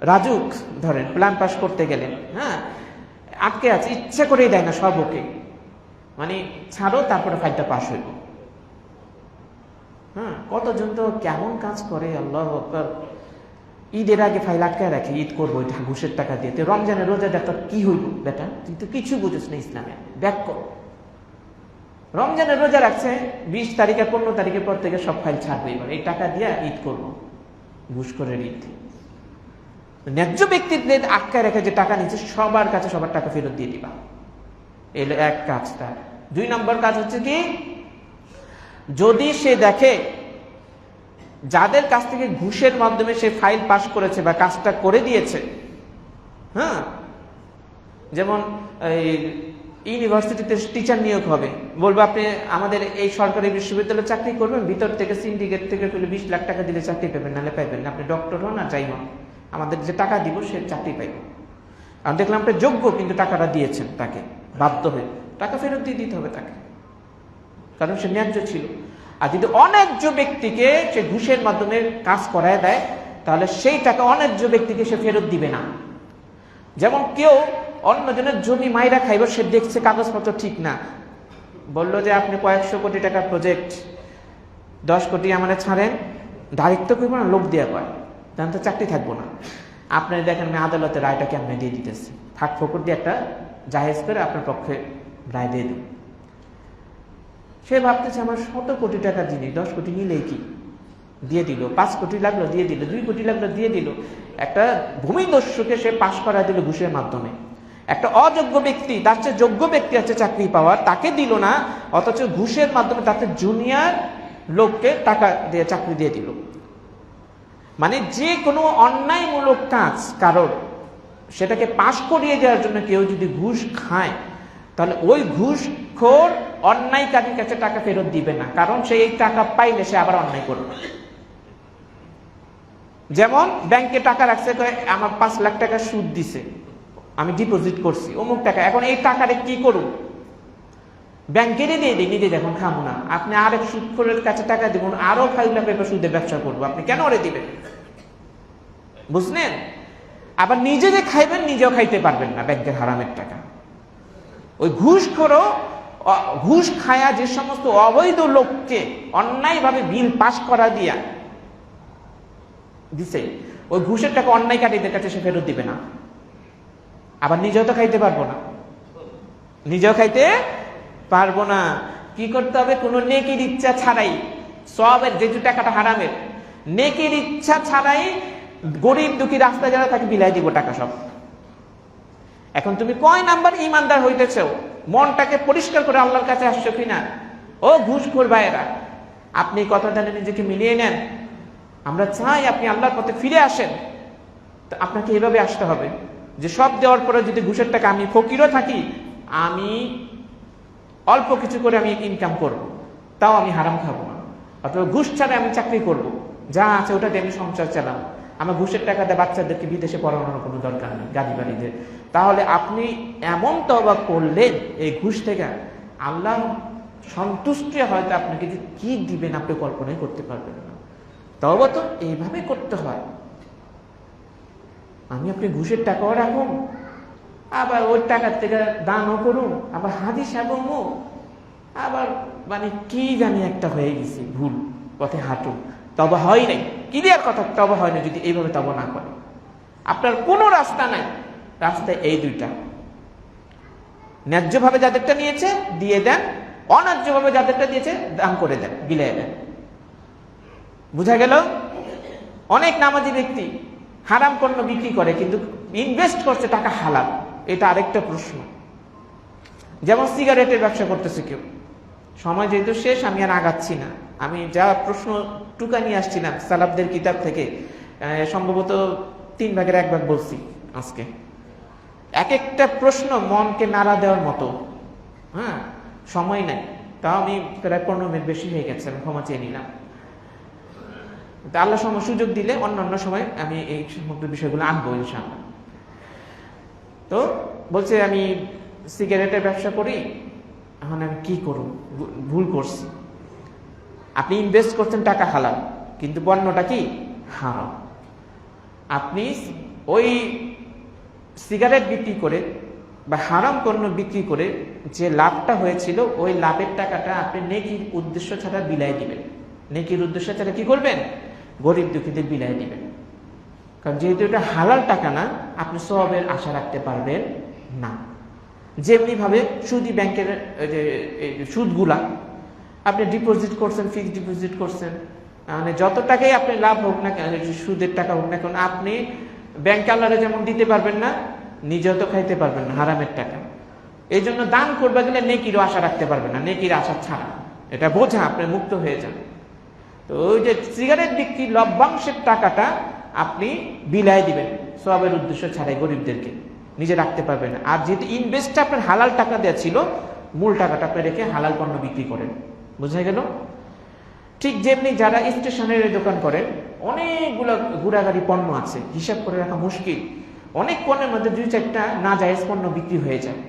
রাজুক ধরেন প্ল্যান পাস করতে গেলেন, হ্যাঁ, আটকে আছে, ইচ্ছা করেই দেয় না সব, ওকে মানে ছাড়ো তারপরে ফাইলটা পাস হইব। হ্যাঁ, কতজন তো কেমন কাজ করে, আল্লাহ আকবার। ঈদের আগে ফাইল আটকায় রাখে, ঈদ করবো এটা ঘুষের টাকা দিয়ে, তো রমজানের রোজা দেখা কি হইব বেটা, তুই তো কিছু বুঝিস না ইসলামে, ব্যাক কর। রমজানের রোজা রাখছে 20 তারিখে 15 তারিখের পর থেকে সব ফাইল ছাড়বে, এবার এই টাকা দিয়ে ঈদ করবো, ঘুষ করে ঈদ। ন্যায্য ব্যক্তিদের আটকায় রেখে যে টাকা নিচ্ছে সবার কাছে সবার টাকা ফেরত দিয়ে দিবা, এলো এক কাজ তার। 2 নম্বর কাজ হচ্ছে কি, যদি সে দেখে যাদের কাছ থেকে ঘুষের মাধ্যমে সে ফাইল পাস করেছে বা কাজটা করে দিয়েছে, হ্যাঁ, যেমন ইউনিভার্সিটিতে টিচার নিয়োগ হবে, বলবো আপনি আমাদের এই সরকারি বিশ্ববিদ্যালয়ে চাকরি করবেন, ভিতর থেকে সিন্ডিকেট থেকে 20 লাখ টাকা দিলে চাকরি পাবেন, নাহলে পাইবেন না, আপনি ডক্টর হন আর যাই হন, আমাদের যে টাকা দিব সে চাকরি পাইব। আর দেখলাম আপনি যোগ্য কিন্তু টাকাটা দিয়েছেন, তাকে বাধ্য হয়ে টাকা ফেরত দিয়ে দিতে হবে তাকে, কারণ সে ন্যায্য ছিল। আর যদি অন্যায্য ব্যক্তিকে সে ঘুষের মাধ্যমে কাজ করায় দেয়, তাহলে সেই টাকা অন্যায্য ব্যক্তিকে সে ফেরত দিবে না। যেমন কেউ অন্যজনের জমি মাইরা খাইব, সে দেখছে কাগজপত্র ঠিক না, বলল যে আপনি কয়েকশো কোটি টাকার প্রজেক্ট, 10 কোটি আমাদের ছাড়েন, দায়িত্ব করবো না, লোক দেওয়া পায়, তাহলে তো চাকরি থাকবো না। আপনি দেখেন আমি আদালতের রায়টা কেমনে দিয়ে দিতেছি, ফাঁক ফোকর দিয়ে একটা জাহেজ করে আপনার পক্ষে রায় দিয়ে দিন। সে ভাবতেছে আমার 100 কোটি টাকার জিনিস, 10 কোটি নিলেই কি, দিয়ে দিল, 5 কোটি লাগলো দিয়ে দিল, 2 কোটি লাগলো দিয়ে দিল, একটা ভূমিদস্যুকে সে পাশ করা দিল ঘুষের মাধ্যমে। একটা অযোগ্য ব্যক্তি, তার চেয়ে যোগ্য ব্যক্তি আছে চাকরি পাওয়ার, তাকে দিল না, অথচ ঘুষের মাধ্যমে তাতে জুনিয়র লোককে টাকা দিয়ে চাকরি দিয়ে দিল। মানে যে কোনো অন্যায়মূলক কাজ কারোর, সেটাকে পাশ করিয়ে দেওয়ার জন্য কেউ যদি ঘুষ খায়, তাহলে ওই ঘুষখোর অন্যায়কারীর কাছে টাকা ফেরত দিবে না, কারণ সে এই টাকা পাইলে সে আবার অন্যায় করবে। যেমন ব্যাংকে টাকা রাখছে, আমার 5 লাখ টাকা সুদ দিছে, আমি ডিপোজিট করছি অমুক টাকা, এখন এই টাকাটা কি করুন, ব্যাংকেরই দিয়ে দিই, নিজে দেখুন খামো না, আপনি আরেক সুদখোরের কাছে টাকা দিবেন, আরো 5 লাখ টাকা সুদে ব্যবসা করবো, আপনি কেন ওরে দিবেন? বুঝলেন? আবার নিজে যে খাইবেন নিজেও খাইতে পারবেন না ব্যাংকের হারামের টাকা। ওই ঘুষখোরও ঘুষ খায়া যে সমস্ত অবৈধ লোককে অন্যায়ভাবে বিল পাস করা দিয়া দিছে, ওই ঘুষের টাকা অন্যায় কাটিদের কাছে সে ফেরত দিবে না। আবার নিজেও তো খাইতে পারবো না, নিজেও খাইতে পারবো না। কি করতে হবে? কোনো নেকির ইচ্ছা ছাড়াই, সবের যে টাকাটা হারামের, নেকির ইচ্ছা ছাড়াই গরিব দুঃখী রাস্তায় যারা তাকে বিলাই দিব টাকা সব। এখন তুমি কয় নাম্বার ইমানদার হইতেছ? মনটাকে পরিষ্কার করে আল্লাহর কাছে আসছো কিনা? ও ঘুষখোর ভাইয়েরা, আপনি কথা জানে নিজেকে মিলিয়ে নেন। আমরা চাই আপনি আল্লাহর পথে ফিরে আসেন। তো আপনাকে এভাবে আসতে হবে যে সব দেওয়ার পরে যদি ঘুষের টাকা, আমি ফকিরও থাকি, আমি অল্প কিছু করে আমি ইনকাম করব, তাও আমি হারাম খাবো না। অথবা ঘুষ ছাড়া আমি চাকরি করব, যা আছে ওটা দিয়ে আমি সংসার চালাবো। আমার ঘুষের টাকা দিয়ে বাচ্চাদেরকে বিদেশে পড়ানোর কোনো দরকার নেই, গাড়ি বাড়িদের। তাহলে আপনি এমন তওবা করলেন এই ঘুষ থেকে, আল্লাহ সন্তুষ্টি হয়তো আপনাকে যে কি দিবেন আপনি কল্পনাই করতে পারবেন না। তওবা তো এইভাবে করতে হয়। আমি আপনি ঘুষের টাকাও রাখুন, আবার ওই টাকার থেকে দানও করুন, আবার হাদিস এবং আবার মানে কি জানি একটা হয়ে গেছে, ভুল পথে হাঁটুন, তবে হয় নাই। ক্লিয়ার কথা, তবে হয় না যদি এইভাবে তবে না করে। আপনার কোনো রাস্তা নাই, রাস্তায় এই দুইটা। ন্যায্যভাবে যাদেরটা নিয়েছে দিয়ে দেন, অন্যায্যভাবে যাদেরটা দিয়েছে দান করে দেন, বিলাই দেন। বুঝা গেল? অনেক নামাজি ব্যক্তি হারাম পণ্য বিক্রি করে কিন্তু ইনভেস্ট করছে টাকা হালাল, এটা আরেকটা প্রশ্ন। যেমন সিগারেটের ব্যবসা করতেছে কেউ। সময় যেহেতু শেষ, আমি আর আগাচ্ছি না। আমি যা প্রশ্ন টুকা নিয়ে আসছিলাম সালাফদের কিতাব থেকে, সম্ভবত 3 ভাগের 1 ভাগ বলছি আজকে। এক একটা প্রশ্ন মনকে নাড়া দেওয়ার মতো। হ্যাঁ, সময় নাই, তাও আমি প্রায় 15 মিনিট বেশি হয়ে গেছে, আমি ক্ষমা চেয়ে নিলাম। আল্লাহ সময় সুযোগ দিলে অন্য সময় আমি এই সমগ্র বিষয়গুলো আনবো ইনশাআল্লাহ। তো বলছে আমি সিগারেটের ব্যবসা করি, এখন আমি কি করব? ভুল করছি। আপনি ইনভেস্ট করছেন টাকা হালাল, কিন্তু পণ্যটা কি হারাম। আপনি ওই সিগারেট বিক্রি করে বা হারাম পণ্য বিক্রি করে যে লাভটা হয়েছিল, ওই লাভের টাকাটা আপনি নেকির উদ্দেশ্য ছাড়া বিলাই দিবেন। নেকির উদ্দেশ্য ছাড়া কি করবেন? গরিব দুঃখীদের বিলাই দিবেন। কারণ যেহেতু এটা হালাল টাকা না, আপনি সওয়াবের আশা রাখতে পারবেন না। যেমনি ভাবে সুদী ব্যাংকের সুদগুলা আপনি ডিপোজিট করছেন, ফিক্সড ডিপোজিট করছেন, মানে যত টাকাই আপনি লাভ হোক না কেন, সুদের টাকা হোক না কেন, আপনি ব্যাংক আল্লাহরে যেমন দিতে পারবেন না, নিজেও তো খাইতে পারবেন না হারামের টাকা। এই জন্য দান করবে গেলে নেকিরও আশা রাখতে পারবেন না, নেকির আশা ছাড়া। এটা বোঝা, আপনি মুক্ত হয়ে যান। তো ওই যে সিগারেট বিক্রি লভ্যাংশের টাকাটা আপনি বিলাই দিবেন সওয়াবের উদ্দেশ্য ছাড়াই, গরিবদেরকে নিজে রাখতে পারবেন না। আর যেহেতু ইনভেস্টটা আপনার হালাল টাকা দেওয়া ছিল, মূল টাকাটা আপনি রেখে হালাল পণ্য বিক্রি করেন। বুঝা গেল? ঠিক যেমনি যারা স্টেশনারি দোকান করেন, অনেকগুলো ঘোড়াগাড়ি পণ্য আছে, হিসাব করে রাখা মুশকিল। অনেক পণ্যের মধ্যে 2-4টা নাজায়েজ পণ্য বিক্রি হয়ে যায়।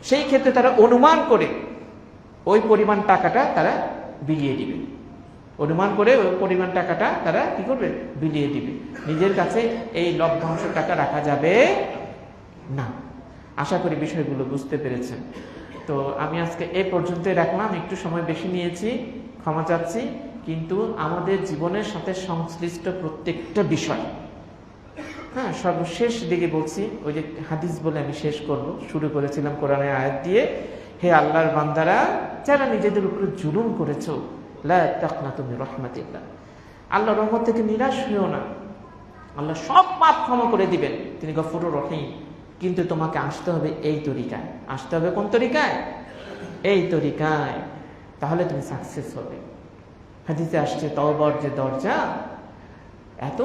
সেই ক্ষেত্রে তারা অনুমান করে ওই পরিমাণ টাকাটা তারা বিলিয়ে দিবে। অনুমান করে ওই পরিমাণ টাকাটা তারা কি করবে? বিলিয়ে দিবে। নিজের কাছে এই লভ্যাংশ টাকা রাখা যাবে না। আশা করি বিষয়গুলো বুঝতে পেরেছেন। তো আমি আজকে এই পর্যন্তই রাখলাম, একটু সময় বেশি নিয়েছি, ক্ষমা চাচ্ছি। কিন্তু আমাদের জীবনের সাথে সংশ্লিষ্ট প্রত্যেকটা বিষয়, হ্যাঁ, সর্বশেষ দিকে বলছি, ওই যে হাদিস বলে আমি শেষ করব। শুরু করেছিলাম কোরআনের আয়াত দিয়ে, হে আল্লাহর বান্দারা, যারা নিজেদের উপরে জুলুম করেছো, লা তাকনাতু মির রাহমাতিল্লাহ, আল্লাহর রহমত থেকে নিরাশ হইও না। আল্লাহ সব পাপ ক্ষমা করে দিবেন, তিনি গফুরুর রহিম। কিন্তু তোমাকে আসতে হবে এই তরিকায়। আসতে হবে কোন তরিকায়? এই তরিকায়, তাহলে তুমি সাকসেস হবে। হাদিসে আসছে তওবার যে দরজা এত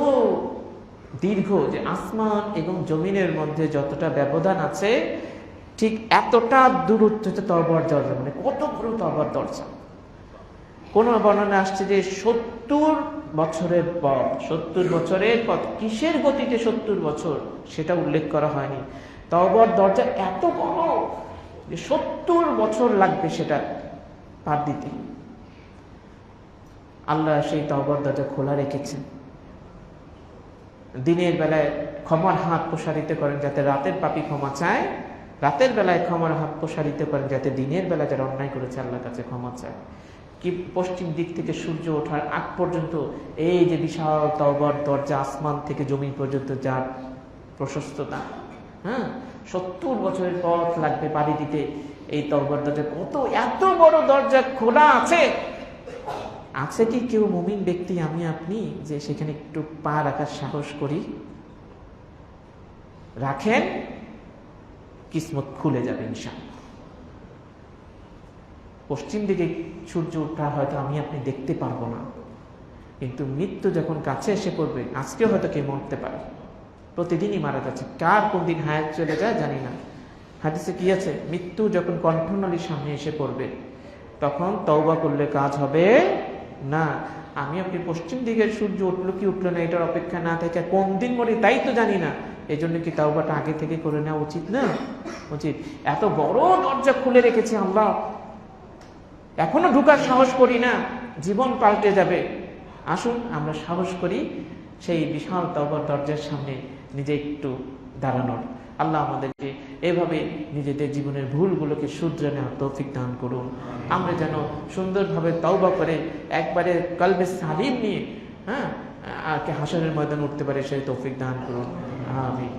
দীর্ঘ, যে আসমান এবং জমিনের মধ্যে যতটা ব্যবধান আছে, ঠিক এতটা দূরত্ব তওবার দরজা। মানে কত বড় তওবার দরজা! কোন বর্ণনা আসছে যে 70 বছরের পথ। 70 বছরের পথ। কিসের গতিতে 70 বছর সেটা উল্লেখ করা হয়নি। তওবার দরজা এত বড় যে 70 বছর লাগবে সেটা পার দিতে। আল্লাহ সেই তওবার দরজা খোলা রেখেছেন। দিনের বেলায় ক্ষমার হাত প্রসারিত করেন যাতে রাতের পাপী ক্ষমা চায়, রাতের বেলায় ক্ষমার হাত প্রসারিত করেন যাতে দিনের বেলা যারা অন্যায় করেছে আল্লাহর কাছে ক্ষমা চায়। কি পশ্চিম দিক থেকে সূর্য ওঠার আগ পর্যন্ত এই যে বিশাল তওবার দরজা, আসমান থেকে জমি পর্যন্ত যার প্রশস্ততা, 70 বছরের পথ লাগবে পাড়ি দিতে এই তওবার দরজা। কত এত বড় দরজা খোলা আছে, আছে কি কেউ মুমিন ব্যক্তি আমি আপনি যে সেখানে একটু পা রাখার সাহস করি? রাখেন, কিসমত খুলে যাবে ইনশাআল্লাহ। পশ্চিম দিকে সূর্য ওঠা হয়তো আমি আপনি দেখতে পারবো না, কিন্তু মৃত্যু যখন কাছে এসে পড়বে, আজকেও হয়তো কেউ মরতে পারে, প্রতিদিনই মারা যাচ্ছে, কার কোন দিন হায়াত চলে যায় জানি না। হাদিসে কি আছে? মৃত্যু যখন কণ্ঠনালীর সামনে এসে পড়বে তখন তওবা করলে কাজ হবে না। আমি আপনি পশ্চিম দিকের সূর্য উঠলো কি উঠলো না এটার অপেক্ষা না থেকে কোন দিন মরি তাই তো জানি না, এই জন্য কি তওবাটা আগে থেকে করে নেওয়া উচিত না? উচিত। এত বড় দরজা খুলে রেখেছে আল্লাহ, এখনো ঢুকার সাহস করি না, জীবন পাল্টে যাবে। আসুন আমরা সাহস করি সেই বিশাল তওবার দরজার সামনে নিজে একটু দাঁড়ানোর। আল্লাহ আমাদেরকে এভাবে নিজেদের জীবনের ভুলগুলোকে শুধরে নেওয়ার তৌফিক দান করুন। আমরা যেন সুন্দরভাবে তওবা করে একবারে কলবে সালিম নিয়ে হাসরের ময়দানে উঠতে পারে সেই তৌফিক দান করুন। আমিন।